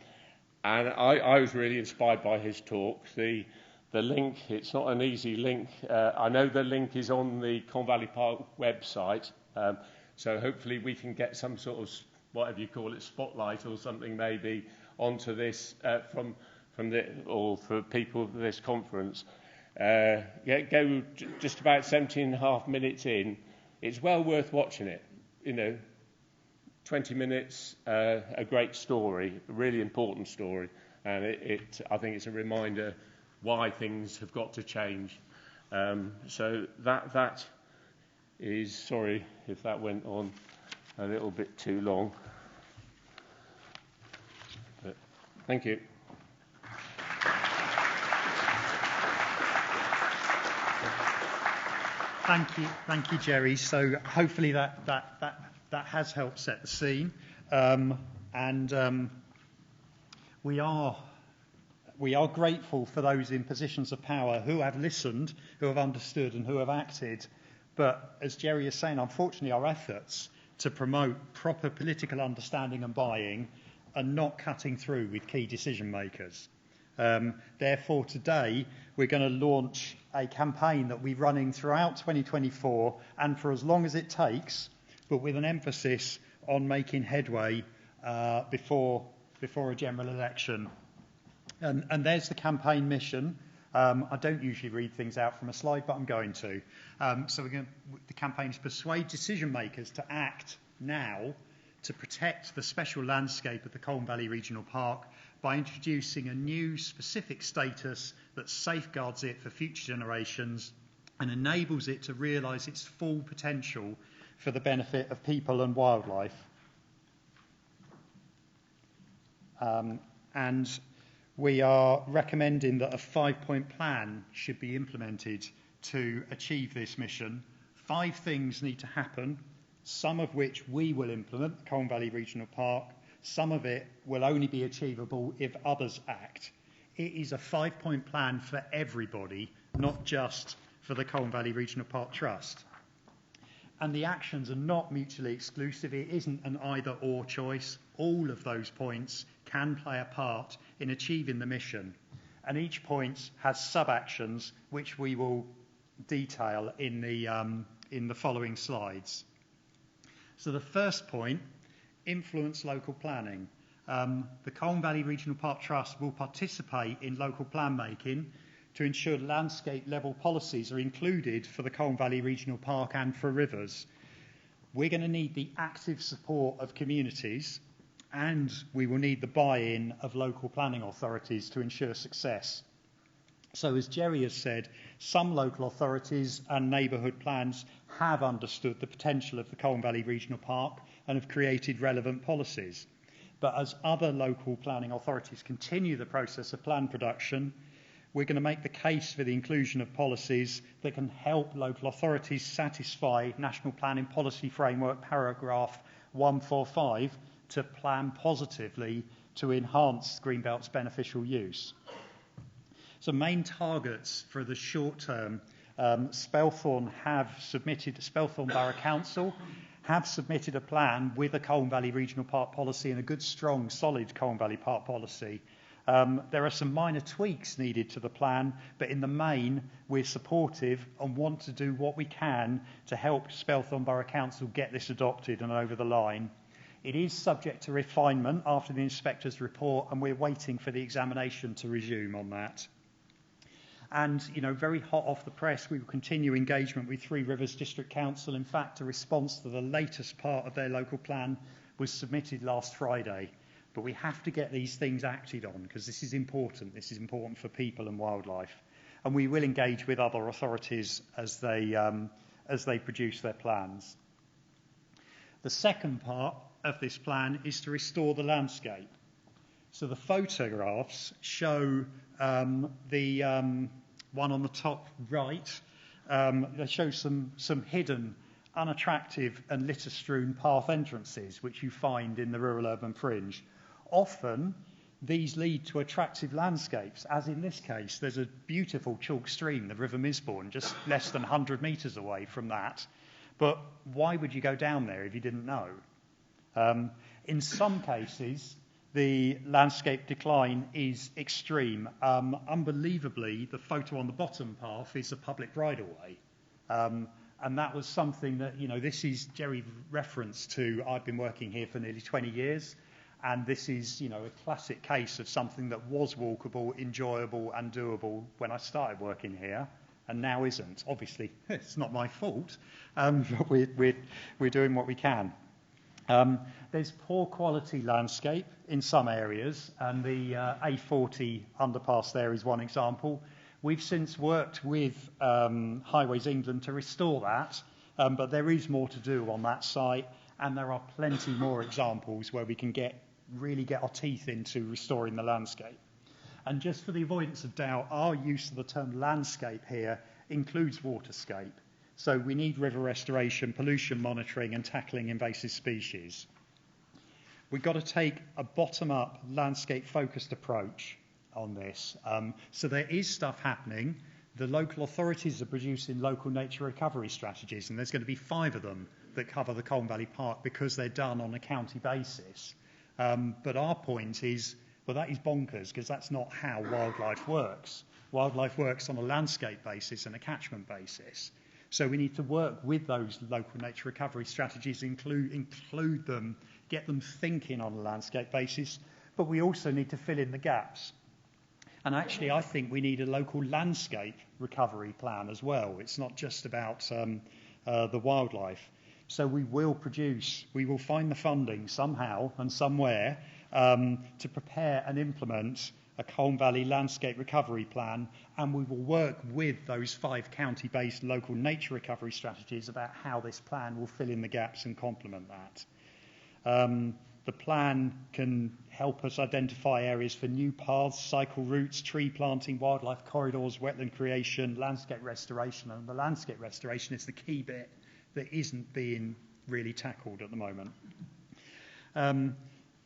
I was really inspired by his talk. The link, it's not an easy link. I know the link is on the Colne Valley Park website, so hopefully we can get some sort of, whatever you call it, spotlight or something maybe onto this or for people for this conference. Go just about 17.5 minutes in. It's well worth watching it. 20 minutes, a great story, a really important story, and I think it's a reminder why things have got to change. So that is, sorry if that went on a little bit too long, but thank you. Thank you, Jerry. So hopefully that that has helped set the scene, and we are grateful for those in positions of power who have listened, who have understood, and who have acted. But as Jerry is saying, unfortunately, our efforts to promote proper political understanding and buy-in are not cutting through with key decision makers. Therefore, today we're going to launch a campaign that we're running throughout 2024 and for as long as it takes, but with an emphasis on making headway before a general election. And there's the campaign mission. I don't usually read things out from a slide, but I'm going to. So the campaign is persuade decision makers to act now to protect the special landscape of the Colne Valley Regional Park by introducing a new specific status that safeguards it for future generations and enables it to realise its full potential for the benefit of people and wildlife. And we are recommending that a 5-point plan should be implemented to achieve this mission. 5 things need to happen, some of which we will implement, the Colne Valley Regional Park. Some of it will only be achievable if others act. It is a 5-point plan for everybody, not just for the Colne Valley Regional Park Trust. And the actions are not mutually exclusive. It isn't an either-or choice. All of those points can play a part in achieving the mission. And each point has sub-actions, which we will detail in the following slides. So the first point, influence local planning. The Colne Valley Regional Park Trust will participate in local plan making to ensure landscape level policies are included for the Colne Valley Regional Park and for rivers. We're going to need the active support of communities, and we will need the buy-in of local planning authorities to ensure success. So as Jerry has said, some local authorities and neighbourhood plans have understood the potential of the Colne Valley Regional Park and have created relevant policies. But as other local planning authorities continue the process of plan production, we're going to make the case for the inclusion of policies that can help local authorities satisfy National Planning Policy Framework paragraph 145 to plan positively to enhance Greenbelt's beneficial use. So main targets for the short term, Spelthorne Borough Council have submitted a plan with a Colne Valley Regional Park policy and a good, strong, solid Colne Valley Park policy. There are some minor tweaks needed to the plan, but in the main, we're supportive and want to do what we can to help Spelthorne Borough Council get this adopted and over the line. It is subject to refinement after the inspector's report, and we're waiting for the examination to resume on that. And, very hot off the press, we will continue engagement with Three Rivers District Council. In fact, a response to the latest part of their local plan was submitted last Friday. But we have to get these things acted on because this is important. This is important for people and wildlife. And we will engage with other authorities as they produce their plans. The second part of this plan is to restore the landscape. So the photographs show the one on the top right. They show some hidden, unattractive and litter-strewn path entrances which you find in the rural-urban fringe. Often, these lead to attractive landscapes, as in this case. There's a beautiful chalk stream, the River Misbourne, just less than 100 metres away from that. But why would you go down there if you didn't know? In some cases, the landscape decline is extreme. Unbelievably, the photo on the bottom path is a public right-of-way. And that was something that, this is Jerry reference to. I've been working here for nearly 20 years. And this is, a classic case of something that was walkable, enjoyable and doable when I started working here and now isn't. Obviously, it's not my fault, but we're doing what we can. There's poor quality landscape in some areas, and the A40 underpass there is one example. We've since worked with Highways England to restore that, but there is more to do on that site, and there are plenty more examples where we can really get our teeth into restoring the landscape. And just for the avoidance of doubt, our use of the term landscape here includes waterscape. So we need river restoration, pollution monitoring and tackling invasive species. We've got to take a bottom-up, landscape-focused approach on this. So there is stuff happening. The local authorities are producing local nature recovery strategies, and there's going to be 5 of them that cover the Colne Valley Park because they're done on a county basis. But our point is, well, that is bonkers because that's not how wildlife works. Wildlife works on a landscape basis and a catchment basis. So we need to work with those local nature recovery strategies, include them, get them thinking on a landscape basis, but we also need to fill in the gaps. And actually, I think we need a local landscape recovery plan as well. It's not just about the wildlife. So we will find the funding somehow and somewhere to prepare and implement a Colne Valley landscape recovery plan, and we will work with those 5 county-based local nature recovery strategies about how this plan will fill in the gaps and complement that. The plan can help us identify areas for new paths, cycle routes, tree planting, wildlife corridors, wetland creation, landscape restoration, and the landscape restoration is the key bit that isn't being really tackled at the moment.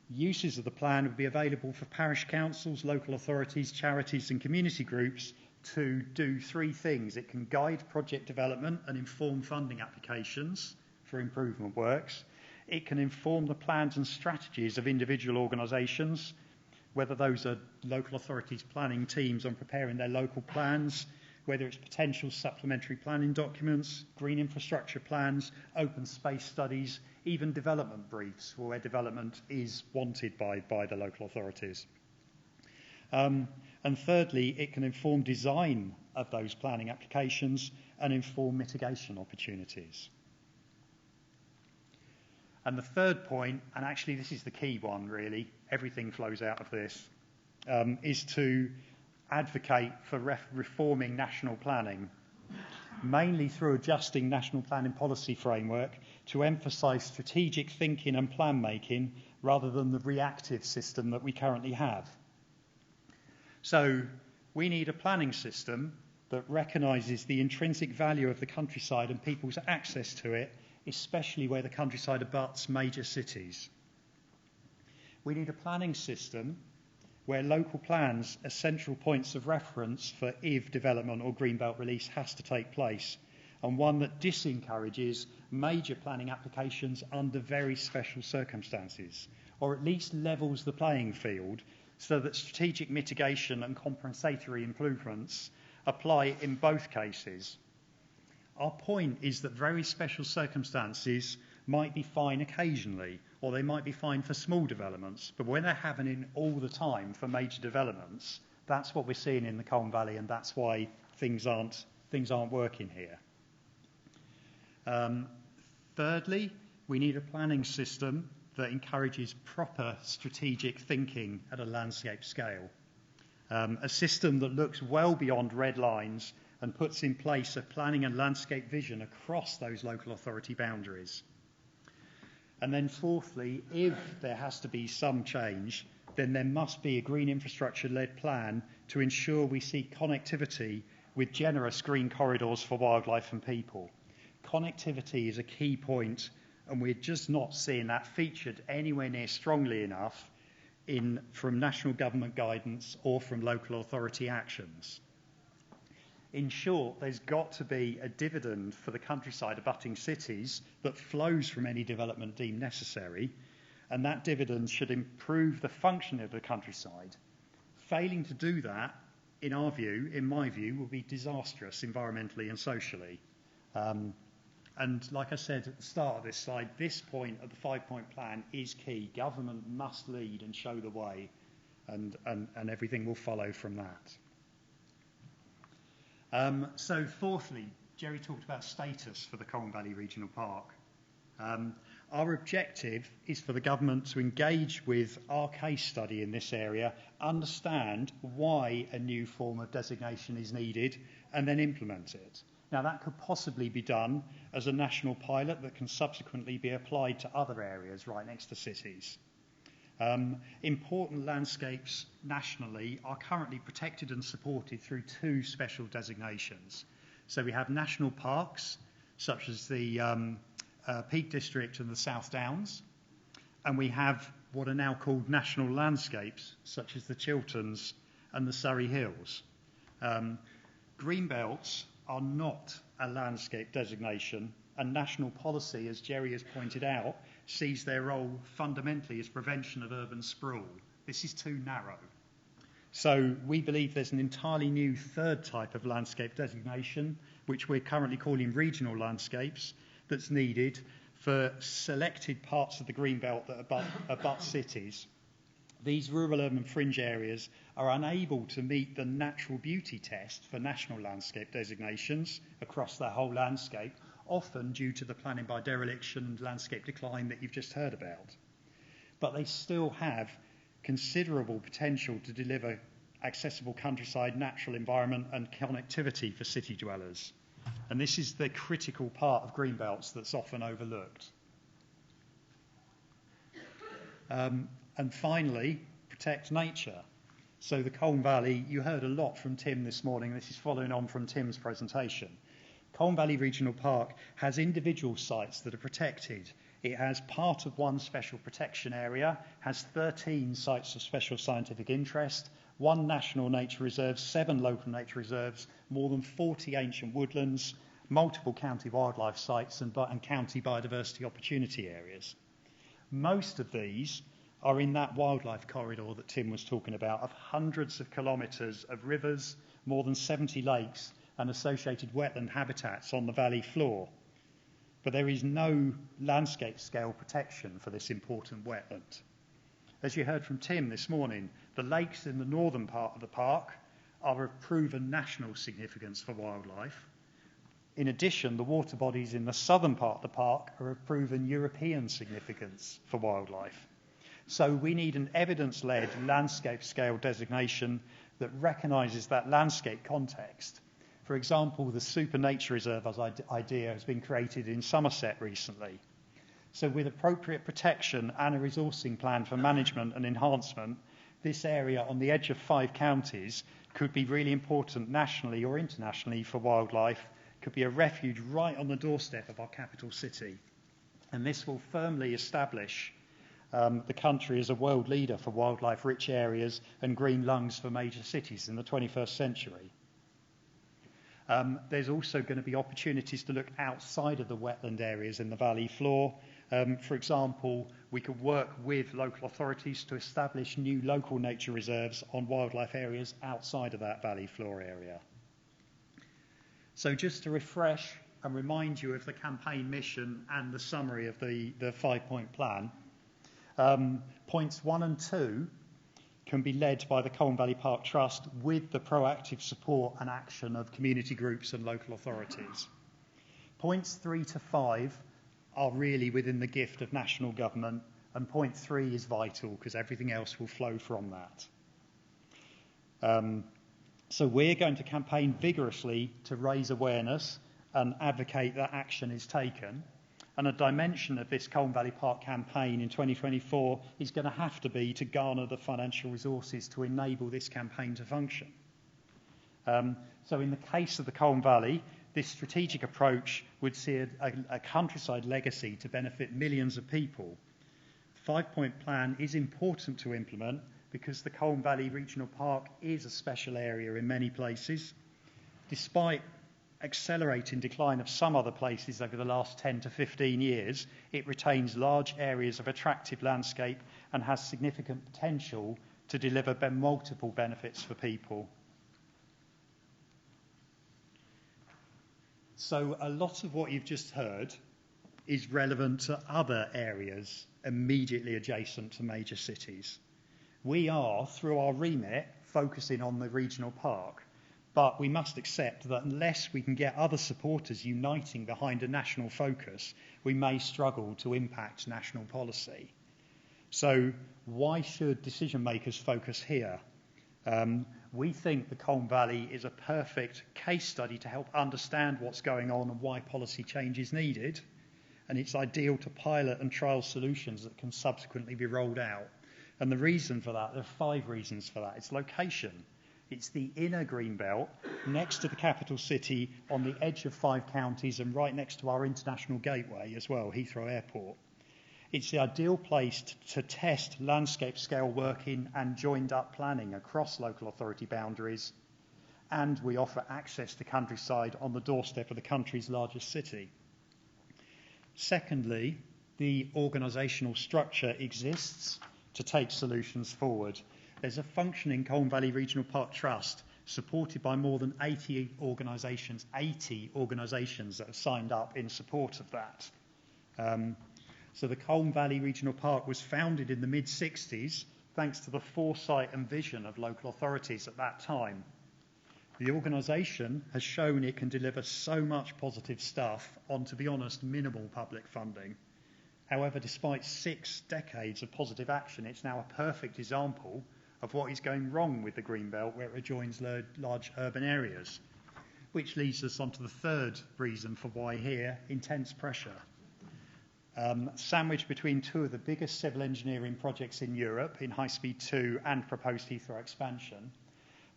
Uses of the plan would be available for parish councils, local authorities, charities and community groups to do 3 things. It can guide project development and inform funding applications for improvement works. It can inform the plans and strategies of individual organisations, whether those are local authorities planning teams on preparing their local plans, whether it's potential supplementary planning documents, green infrastructure plans, open space studies, even development briefs where development is wanted by the local authorities. And thirdly, it can inform design of those planning applications and inform mitigation opportunities. And the third point, and actually this is the key one really, everything flows out of this, is to advocate for reforming national planning, mainly through adjusting national planning policy framework to emphasise strategic thinking and plan making rather than the reactive system that we currently have. So we need a planning system that recognises the intrinsic value of the countryside and people's access to it, especially where the countryside abuts major cities. We need a planning system where local plans are central points of reference for if development or greenbelt release has to take place, and one that disencourages major planning applications under very special circumstances, or at least levels the playing field so that strategic mitigation and compensatory improvements apply in both cases. Our point is that very special circumstances might be fine occasionally, or they might be fine for small developments, but when they're happening all the time for major developments, that's what we're seeing in the Colne Valley, and that's why things aren't working here. Thirdly, we need a planning system that encourages proper strategic thinking at a landscape scale. A system that looks well beyond red lines and puts in place a planning and landscape vision across those local authority boundaries. And then fourthly, if there has to be some change, then there must be a green infrastructure-led plan to ensure we see connectivity with generous green corridors for wildlife and people. Connectivity is a key point, and we're just not seeing that featured anywhere near strongly enough from national government guidance or from local authority actions. In short, there's got to be a dividend for the countryside abutting cities that flows from any development deemed necessary, and that dividend should improve the function of the countryside. Failing to do that, in my view, will be disastrous environmentally and socially. And like I said at the start of this slide, this point of the 5-point plan is key. Government must lead and show the way, and everything will follow from that. So fourthly, Jerry talked about status for the Colne Valley Regional Park. Our objective is for the government to engage with our case study in this area, understand why a new form of designation is needed, and then implement it. Now, that could possibly be done as a national pilot that can subsequently be applied to other areas right next to cities. Important landscapes nationally are currently protected and supported through 2 special designations. So we have national parks such as the Peak District and the South Downs. And we have what are now called national landscapes, such as the Chilterns and the Surrey Hills. Green belts are not a landscape designation, and national policy, as Jerry has pointed out, sees their role fundamentally as prevention of urban sprawl. This is too narrow. So we believe there's an entirely new third type of landscape designation, which we're currently calling regional landscapes, that's needed for selected parts of the greenbelt that abut cities. These rural urban fringe areas are unable to meet the natural beauty test for national landscape designations across their whole landscape, often due to the planning by dereliction and landscape decline that you've just heard about. But they still have considerable potential to deliver accessible countryside, natural environment and connectivity for city dwellers. And this is the critical part of greenbelts that's often overlooked. And finally, protect nature. So the Colne Valley, you heard a lot from Tim this morning. This is following on from Tim's presentation. Colne Valley Regional Park has individual sites that are protected. It has part of one special protection area, has 13 sites of special scientific interest, 1 national nature reserve, 7 local nature reserves, more than 40 ancient woodlands, multiple county wildlife sites and county biodiversity opportunity areas. Most of these are in that wildlife corridor that Tim was talking about, of hundreds of kilometres of rivers, more than 70 lakes and associated wetland habitats on the valley floor. But there is no landscape scale protection for this important wetland. As you heard from Tim this morning, the lakes in the northern part of the park are of proven national significance for wildlife. In addition, the water bodies in the southern part of the park are of proven European significance for wildlife. So we need an evidence-led landscape scale designation that recognises that landscape context. For example, the Super Nature Reserve idea has been created in Somerset recently. So with appropriate protection and a resourcing plan for management and enhancement, this area on the edge of 5 counties could be really important nationally or internationally for wildlife, could be a refuge right on the doorstep of our capital city. And this will firmly establish the country as a world leader for wildlife-rich areas and green lungs for major cities in the 21st century. There's also going to be opportunities to look outside of the wetland areas in the valley floor. For example, we could work with local authorities to establish new local nature reserves on wildlife areas outside of that valley floor area. So just to refresh and remind you of the campaign mission and the summary of the 5-point plan, points 1 and 2 can be led by the Colne Valley Park Trust with the proactive support and action of community groups and local authorities. Points 3 to 5 are really within the gift of national government, and point 3 is vital because everything else will flow from that. So we're going to campaign vigorously to raise awareness and advocate that action is taken. And a dimension of this Colne Valley Park campaign in 2024 is going to have to be to garner the financial resources to enable this campaign to function. So in the case of the Colne Valley, this strategic approach would see a countryside legacy to benefit millions of people. The 5-point plan is important to implement because the Colne Valley Regional Park is a special area in many places. Despite accelerating decline of some other places over the last 10 to 15 years, it retains large areas of attractive landscape and has significant potential to deliver multiple benefits for people. So a lot of what you've just heard is relevant to other areas immediately adjacent to major cities. We are, through our remit, focusing on the regional park. But we must accept that unless we can get other supporters uniting behind a national focus, we may struggle to impact national policy. So why should decision makers focus here? We think the Colne Valley is a perfect case study to help understand what's going on and why policy change is needed. And it's ideal to pilot and trial solutions that can subsequently be rolled out. And the reason for that, there are 5 reasons for that. It's location. It's the inner green belt next to the capital city on the edge of 5 counties and right next to our international gateway as well, Heathrow Airport. It's the ideal place to test landscape scale working and joined up planning across local authority boundaries, and we offer access to countryside on the doorstep of the country's largest city. Secondly, the organisational structure exists to take solutions forward. There's a functioning Colne Valley Regional Park Trust supported by more than 80 organisations that have signed up in support of that. So the Colne Valley Regional Park was founded in the mid-60s thanks to the foresight and vision of local authorities at that time. The organisation has shown it can deliver so much positive stuff on, to be honest, minimal public funding. However, despite 6 decades of positive action, it's now a perfect example of what is going wrong with the Greenbelt where it adjoins large urban areas, which leads us on to the third reason for why here, intense pressure. Sandwiched between 2 of the biggest civil engineering projects in Europe, in High Speed 2 and proposed Heathrow expansion,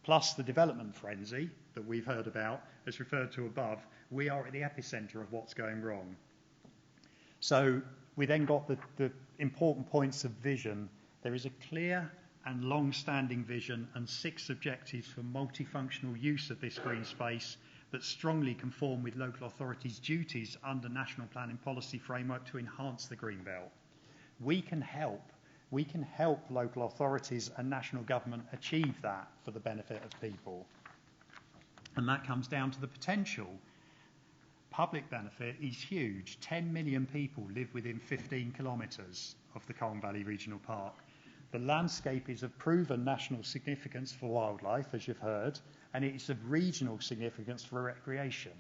plus the development frenzy that we've heard about, as referred to above, we are at the epicentre of what's going wrong. So we then got the important points of vision. There is a clear and long-standing vision and 6 objectives for multifunctional use of this green space that strongly conform with local authorities' duties under National Planning Policy Framework to enhance the Greenbelt. We can help local authorities and national government achieve that for the benefit of people. And that comes down to the potential. Public benefit is huge. 10 million people live within 15 kilometres of the Colne Valley Regional Park. The landscape is of proven national significance for wildlife, as you've heard, and it is of regional significance for recreation.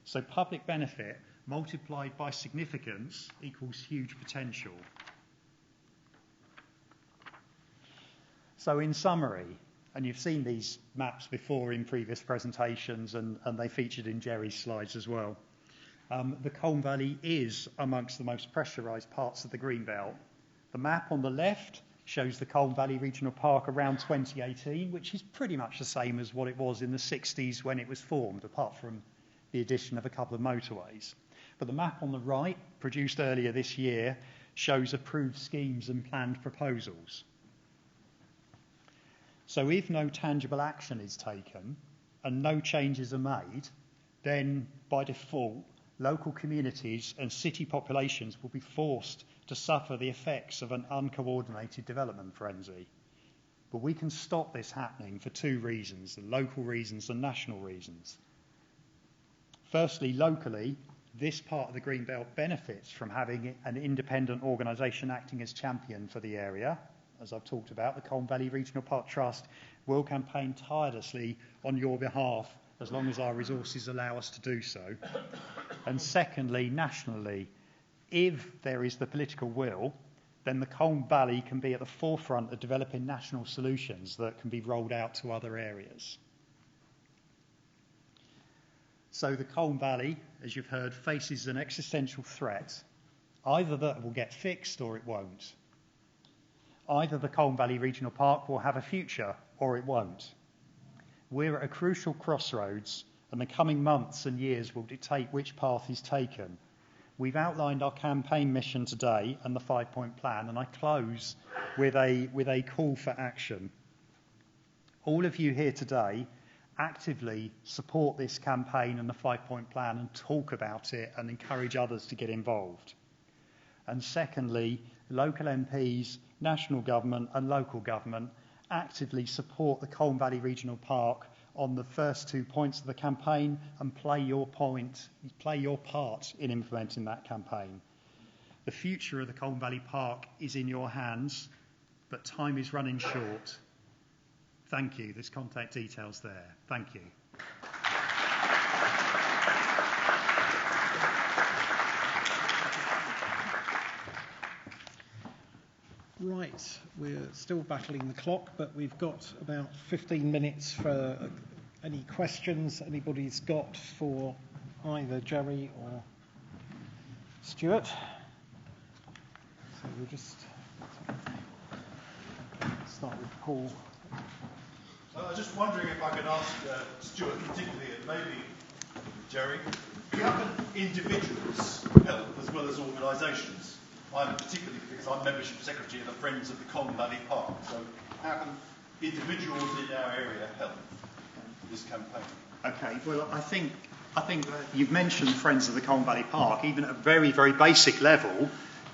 So public benefit multiplied by significance equals huge potential. So in summary, and you've seen these maps before in previous presentations and they featured in Jerry's slides as well, the Colne Valley is amongst the most pressurised parts of the Greenbelt. The map on the left shows the Colne Valley Regional Park around 2018, which is pretty much the same as what it was in the 60s when it was formed, apart from the addition of a couple of motorways. But the map on the right, produced earlier this year, shows approved schemes and planned proposals. So if no tangible action is taken and no changes are made, then by default, local communities and city populations will be forced to suffer the effects of an uncoordinated development frenzy. But we can stop this happening for 2 reasons, the local reasons and national reasons. Firstly, locally, this part of the Greenbelt benefits from having an independent organisation acting as champion for the area. As I've talked about, the Colne Valley Regional Park Trust will campaign tirelessly on your behalf as long as our resources allow us to do so. And secondly, nationally, if there is the political will, then the Colne Valley can be at the forefront of developing national solutions that can be rolled out to other areas. So the Colne Valley, as you've heard, faces an existential threat, either that will get fixed or it won't. Either the Colne Valley Regional Park will have a future or it won't. We're at a crucial crossroads, and the coming months and years will dictate which path is taken. We've outlined our campaign mission today and the 5-point plan, and I close with a call for action. All of you here today actively support this campaign and the 5-point plan and talk about it and encourage others to get involved. And secondly, local MPs, national government and local government actively support the Colne Valley Regional Park on the first 2 points of the campaign and play your part in implementing that campaign. The future of the Colne Valley Park is in your hands, but time is running short. Thank you. There's contact details there. Thank you. Right, we're still battling the clock, but we've got about 15 minutes for any questions anybody's got for either Jerry or Stuart. So we'll just start with Paul. I was just wondering if I could ask Stuart particularly, and maybe Jerry, how can individuals help as well as organisations? I'm particularly, because I'm membership secretary of the Friends of the Colne Valley Park, so how can individuals in our area help this campaign? Okay, well, I think you've mentioned Friends of the Colne Valley Park. Even at a very, very basic level,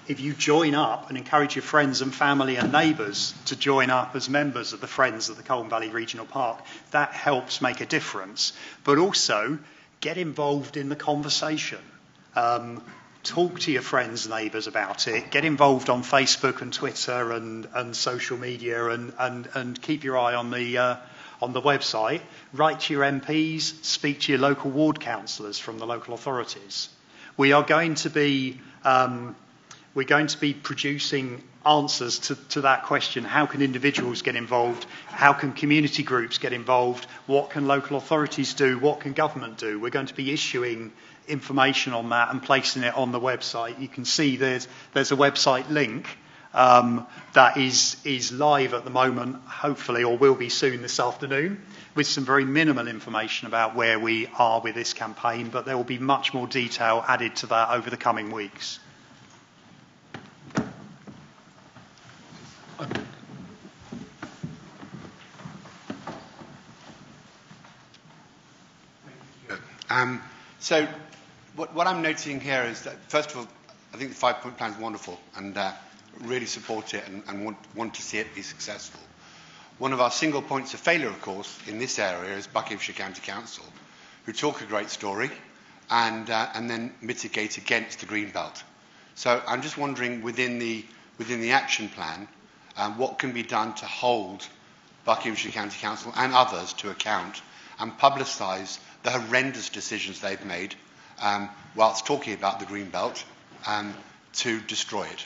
if you join up and encourage your friends and family and neighbours to join up as members of the Friends of the Colne Valley Regional Park, that helps make a difference. But also, get involved in the conversation. Talk to your friends and neighbours about it. Get involved on Facebook and Twitter and social media and keep your eye on the website. Write to your MPs, speak to your local ward councillors from the local authorities. We're going to be producing answers to that question. How can individuals get involved? How can community groups get involved? What can local authorities do? What can government do? We're going to be issuing information on that and placing it on the website. You can see there's a website link that is live at the moment, hopefully, or will be soon this afternoon, with some very minimal information about where we are with this campaign, but there will be much more detail added to that over the coming weeks. So what I'm noticing here is that, first of all, I think the 5-point plan is wonderful and really support it and want to see it be successful. One of our single points of failure, of course, in this area is Buckinghamshire County Council, who talk a great story and then mitigate against the green belt. So I'm just wondering, within the action plan, what can be done to hold Buckinghamshire County Council and others to account and publicise the horrendous decisions they've made whilst talking about the green belt to destroy it.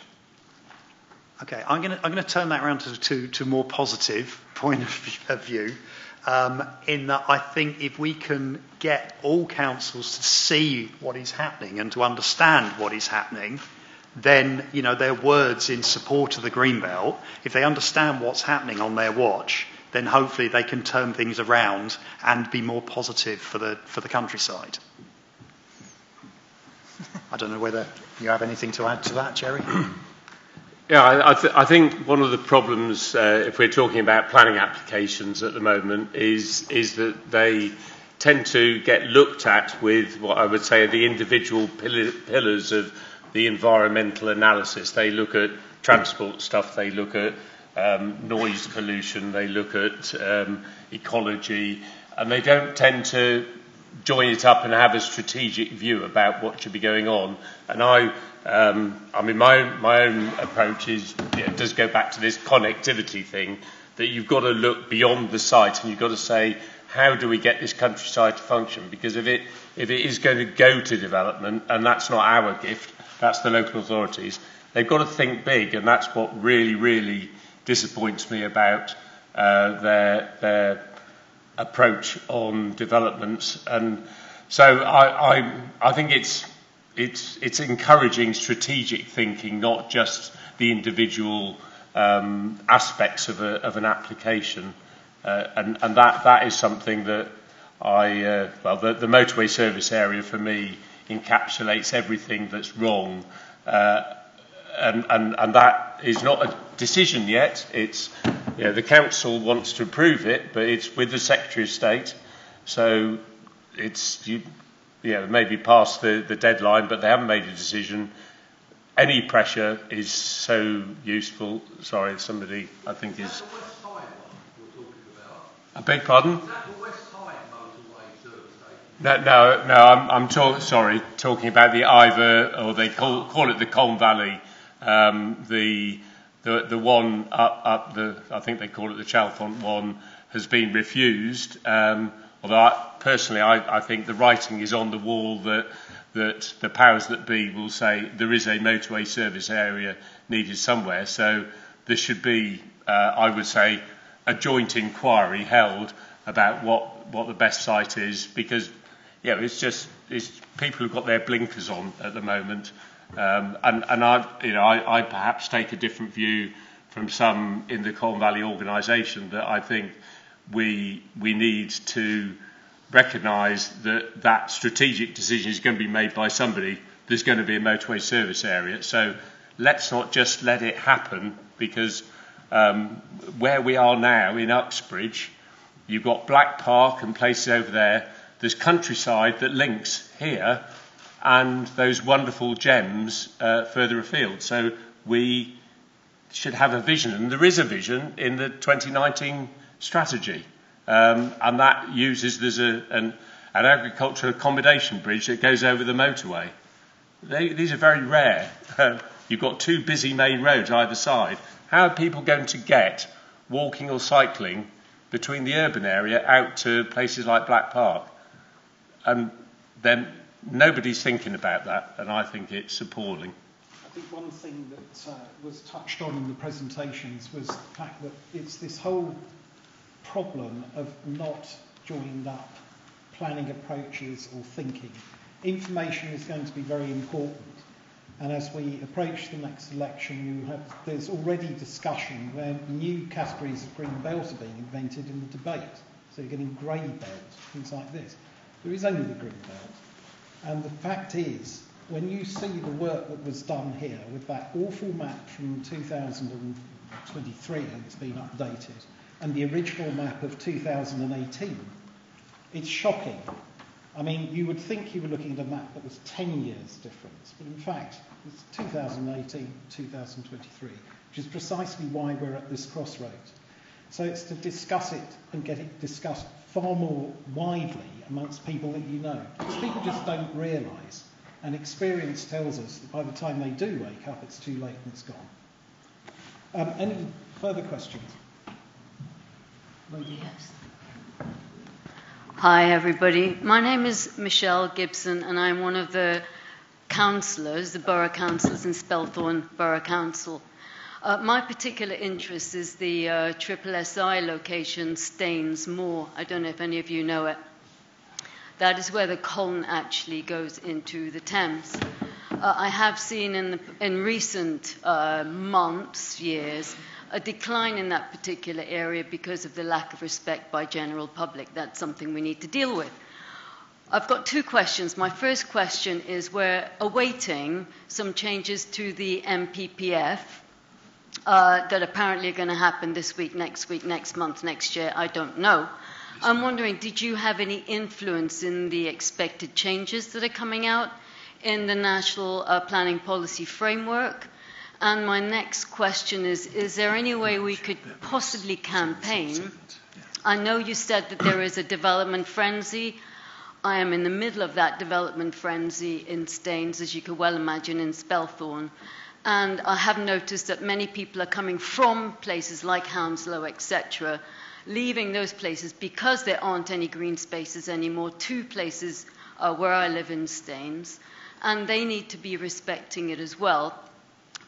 Okay, I'm going to turn that around to a more positive point of view, in that I think if we can get all councils to see what is happening and to understand what is happening, then, you know, their words in support of the green belt, if they understand what's happening on their watch, then hopefully they can turn things around and be more positive for the countryside. I don't know whether you have anything to add to that, Jerry? Yeah, I think one of the problems, if we're talking about planning applications at the moment, is that they tend to get looked at with what I would say are the individual pillars of the environmental analysis. They look at transport stuff, they look at noise pollution, they look at ecology, and they don't tend to join it up and have a strategic view about what should be going on. And I mean, my own approach is, does go back to this connectivity thing, that you've got to look beyond the site and you've got to say, how do we get this countryside to function? Because if it is going to go to development, and that's not our gift, that's the local authorities, they've got to think big, and that's what really, really disappoints me about their approach on developments. And so I think it's encouraging strategic thinking, not just the individual aspects of an application, and that is something that the motorway service area for me encapsulates everything that's wrong, and that is not a decision yet. It's the council wants to approve it, but it's with the Secretary of State, so it's maybe past the deadline, but they haven't made a decision. Any pressure is so useful. Sorry, somebody I think is. Is that the West High one you're talking about? I beg pardon? Is that the West High motorway service station? No. I'm talking about the Ivor, or they call it the Colne Valley. The one up the, I think they call it the Chalfont one, has been refused. Although personally, I think the writing is on the wall that the powers that be will say there is a motorway service area needed somewhere. So there should be, I would say, a joint inquiry held about what the best site is, because it's people who've got their blinkers on at the moment, and I perhaps take a different view from some in the Colne Valley organisation, that I think we need to recognise that that strategic decision is going to be made by somebody. There's going to be a motorway service area. So let's not just let it happen, because where we are now in Uxbridge, you've got Black Park and places over there. There's countryside that links here and those wonderful gems further afield. So we should have a vision, and there is a vision in the 2019 strategy, and that uses, there's an agricultural accommodation bridge that goes over the motorway. These are very rare. You've got two busy main roads either side. How are people going to get walking or cycling between the urban area out to places like Black Park? And then nobody's thinking about that, and I think it's appalling. I think one thing that was touched on in the presentations was the fact that it's this whole problem of not joined up planning approaches or thinking. Information is going to be very important, and as we approach the next election, there's already discussion where new categories of green belt are being invented in the debate. So you're getting grey belt, things like this. There is only the green belt, and the fact is, when you see the work that was done here with that awful map from 2023 that's been updated, and the original map of 2018, it's shocking. I mean, you would think you were looking at a map that was 10 years difference, but in fact, it's 2018, 2023, which is precisely why we're at this crossroads. So it's to discuss it and get it discussed far more widely amongst people that you know, because people just don't realise, and experience tells us that by the time they do wake up, it's too late and it's gone. Any further questions? Yes. Hi everybody, my name is Michelle Gibson and I'm one of the councillors, the borough councillors in Spelthorne Borough Council. My particular interest is the triple SI location, Staines Moor. I don't know if any of you know it. That is where the Colne actually goes into the Thames. I have seen in recent months, years, a decline in that particular area because of the lack of respect by general public. That's something we need to deal with. I've got two questions. My first question is we're awaiting some changes to the MPPF that apparently are going to happen this week, next month, next year, I don't know. I'm wondering, did you have any influence in the expected changes that are coming out in the National Planning Policy Framework? And my next question is there any way we could possibly campaign? I know you said that there is a development frenzy. I am in the middle of that development frenzy in Staines, as you can well imagine, in Spelthorne. And I have noticed that many people are coming from places like Hounslow, etc., leaving those places because there aren't any green spaces anymore to places where I live in Staines. And they need to be respecting it as well.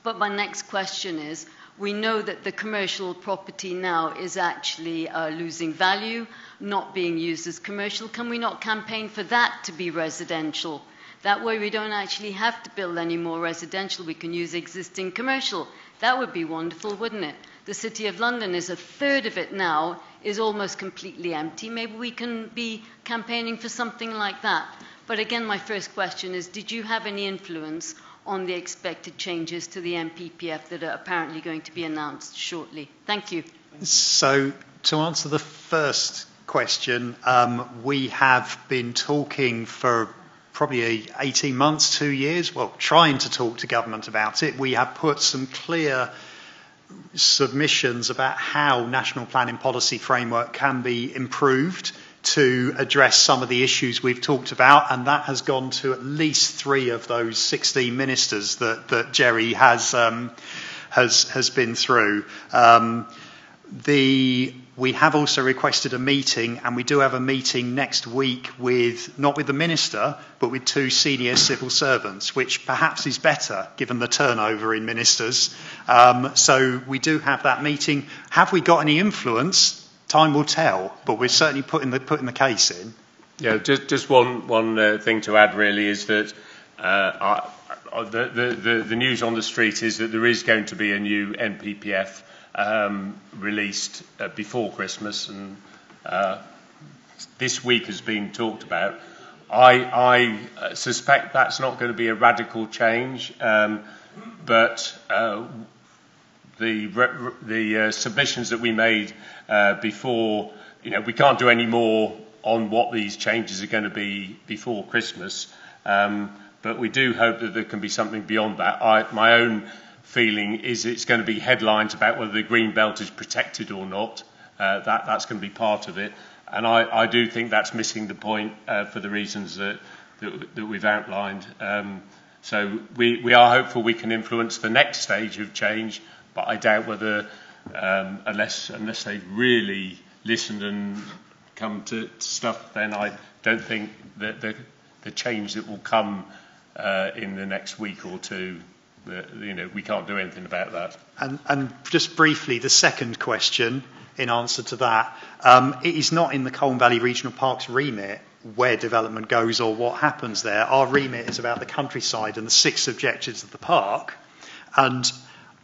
But my next question is, we know that the commercial property now is actually losing value, not being used as commercial. Can we not campaign for that to be residential? That way we don't actually have to build any more residential. We can use existing commercial. That would be wonderful, wouldn't it? The City of London is a third of it now, is almost completely empty. Maybe we can be campaigning for something like that. But again, my first question is, did you have any influence on the expected changes to the MPPF that are apparently going to be announced shortly? Thank you. So, to answer the first question, we have been talking for probably 18 months, 2 years, well, trying to talk to government about it. We have put some clear submissions about how National Planning Policy Framework can be improved to address some of the issues we've talked about, and that has gone to at least 3 of those 16 ministers that Jerry has been through. We have also requested a meeting, and we do have a meeting next week with, not with the minister, but with 2 senior civil servants, which perhaps is better given the turnover in ministers. So we do have that meeting. Have we got any influence? Time will tell, but we're certainly putting the case in. Yeah, just one thing to add really is that the news on the street is that there is going to be a new NPPF released before Christmas, and this week has been talked about. I suspect that's not going to be a radical change, but the submissions that we made before, we can't do any more on what these changes are going to be before Christmas, but we do hope that there can be something beyond that. My own feeling is it's going to be headlines about whether the green belt is protected or not. That's going to be part of it. And I do think that's missing the point for the reasons that we've outlined. So we are hopeful we can influence the next stage of change, but I doubt whether, unless they've really listened and come to stuff, then I don't think that the change that will come in the next week or two, we can't do anything about that. And just briefly, the second question, in answer to that, it is not in the Colne Valley Regional Park's remit where development goes or what happens there. Our remit is about the countryside and the 6 objectives of the park. And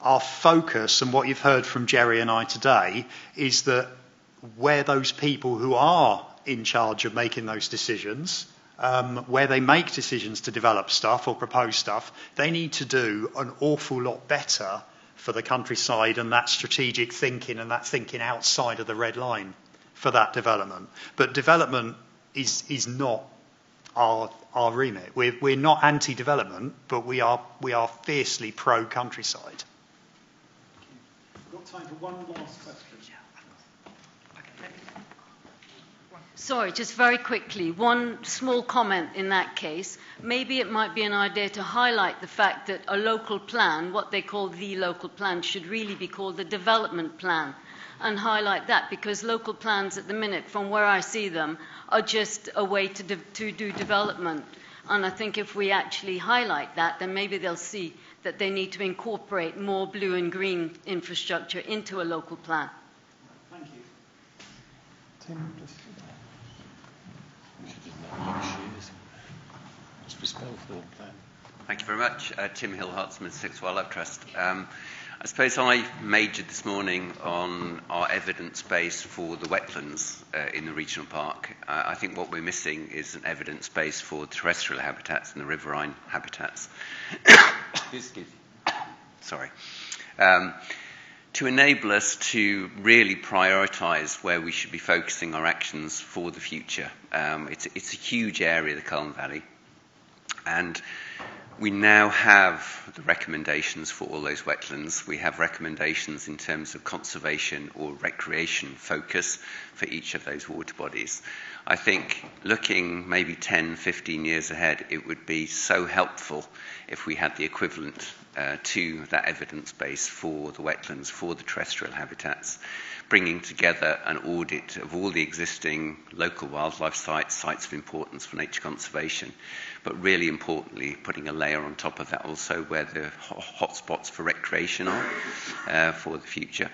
our focus, and what you've heard from Jerry and I today, is that where those people who are in charge of making those decisions, where they make decisions to develop stuff or propose stuff, they need to do an awful lot better for the countryside and that strategic thinking and that thinking outside of the red line for that development. But development is not our remit. We're not anti-development, but we are fiercely pro-countryside. We've got time for one last question. Sorry, just very quickly, one small comment in that case. Maybe it might be an idea to highlight the fact that a local plan, what they call the local plan, should really be called the development plan, and highlight that, because local plans at the minute, from where I see them, are just a way to do development. And I think if we actually highlight that, then maybe they'll see that they need to incorporate more blue and green infrastructure into a local plan. Thank you. Tim, just... Thank you very much. Tim Hill, Hartsman, Six Wildlife Trust. I suppose I majored this morning on our evidence base for the wetlands in the regional park. I think what we're missing is an evidence base for terrestrial habitats and the riverine habitats. Excuse me. Sorry. To enable us to really prioritise where we should be focusing our actions for the future. It's a huge area, the Colne Valley, and we now have the recommendations for all those wetlands. We have recommendations in terms of conservation or recreation focus for each of those water bodies. I think looking maybe 10, 15 years ahead, it would be so helpful if we had the equivalent to that evidence base for the wetlands, for the terrestrial habitats, bringing together an audit of all the existing local wildlife sites, sites of importance for nature conservation, but really importantly, putting a layer on top of that also where the hotspots for recreation are for the future.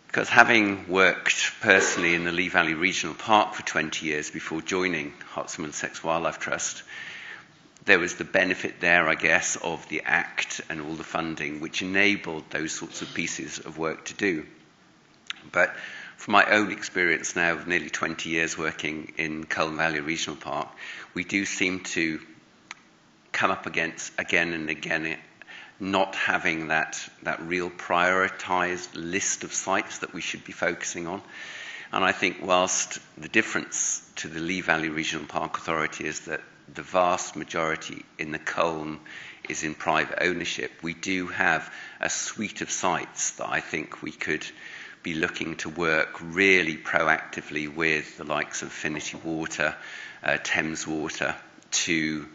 Because having worked personally in the Lee Valley Regional Park for 20 years before joining Hartsman Sex Wildlife Trust, there was the benefit there, I guess, of the Act and all the funding, which enabled those sorts of pieces of work to do. But from my own experience now of nearly 20 years working in Colne Valley Regional Park, we do seem to come up against, again and again, not having that real prioritised list of sites that we should be focusing on. And I think whilst the difference to the Lee Valley Regional Park Authority is that the vast majority in the Colne is in private ownership, we do have a suite of sites that I think we could be looking to work really proactively with the likes of Affinity Water, Thames Water, to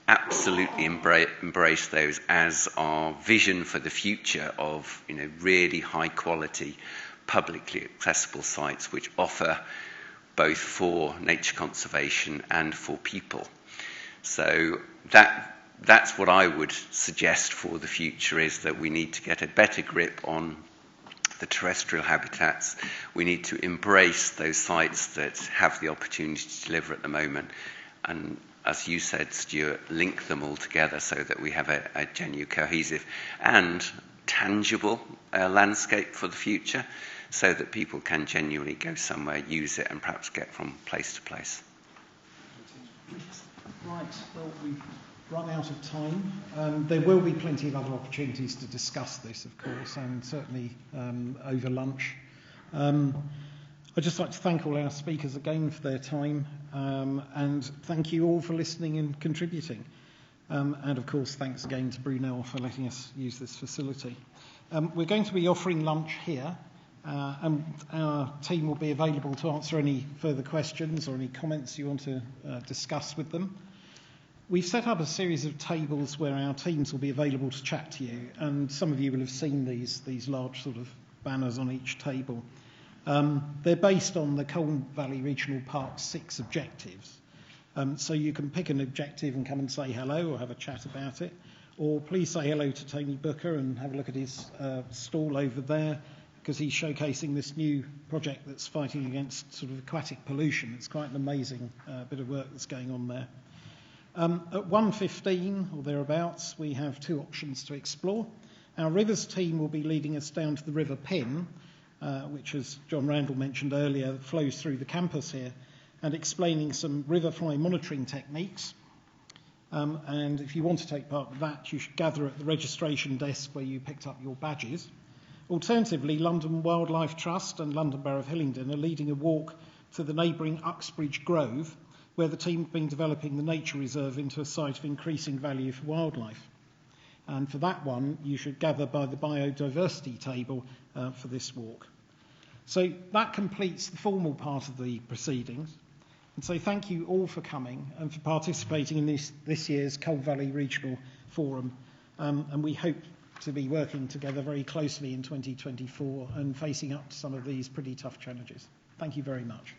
absolutely embrace those as our vision for the future of really high quality, publicly accessible sites which offer both for nature conservation and for people. So that's what I would suggest for the future, is that we need to get a better grip on the terrestrial habitats. We need to embrace those sites that have the opportunity to deliver at the moment, and as you said, Stuart, link them all together so that we have a genuine, cohesive and tangible landscape for the future. so that people can genuinely go somewhere, use it, and perhaps get from place to place. Right, well, we've run out of time. There will be plenty of other opportunities to discuss this, of course, and certainly over lunch. I'd just like to thank all our speakers again for their time, and thank you all for listening and contributing. And of course, thanks again to Brunel for letting us use this facility. We're going to be offering lunch here, and our team will be available to answer any further questions or any comments you want to discuss with them. We've set up a series of tables where our teams will be available to chat to you, and some of you will have seen these large sort of banners on each table. They're based on the Colne Valley Regional Park's 6 objectives. So you can pick an objective and come and say hello or have a chat about it. Or please say hello to Tony Booker and have a look at his stall over there, because he's showcasing this new project that's fighting against sort of aquatic pollution. It's quite an amazing bit of work that's going on there. At 1:15 or thereabouts, we have 2 options to explore. Our Rivers team will be leading us down to the River Pin, which, as John Randall mentioned earlier, flows through the campus here, and explaining some river fly monitoring techniques. And if you want to take part in that, you should gather at the registration desk where you picked up your badges. Alternatively, London Wildlife Trust and London Borough of Hillingdon are leading a walk to the neighbouring Uxbridge Grove, where the team have been developing the nature reserve into a site of increasing value for wildlife. And for that one, you should gather by the biodiversity table for this walk. So that completes the formal part of the proceedings. And so thank you all for coming and for participating in this year's Colne Valley Regional Forum. And we hope to be working together very closely in 2024 and facing up to some of these pretty tough challenges. Thank you very much.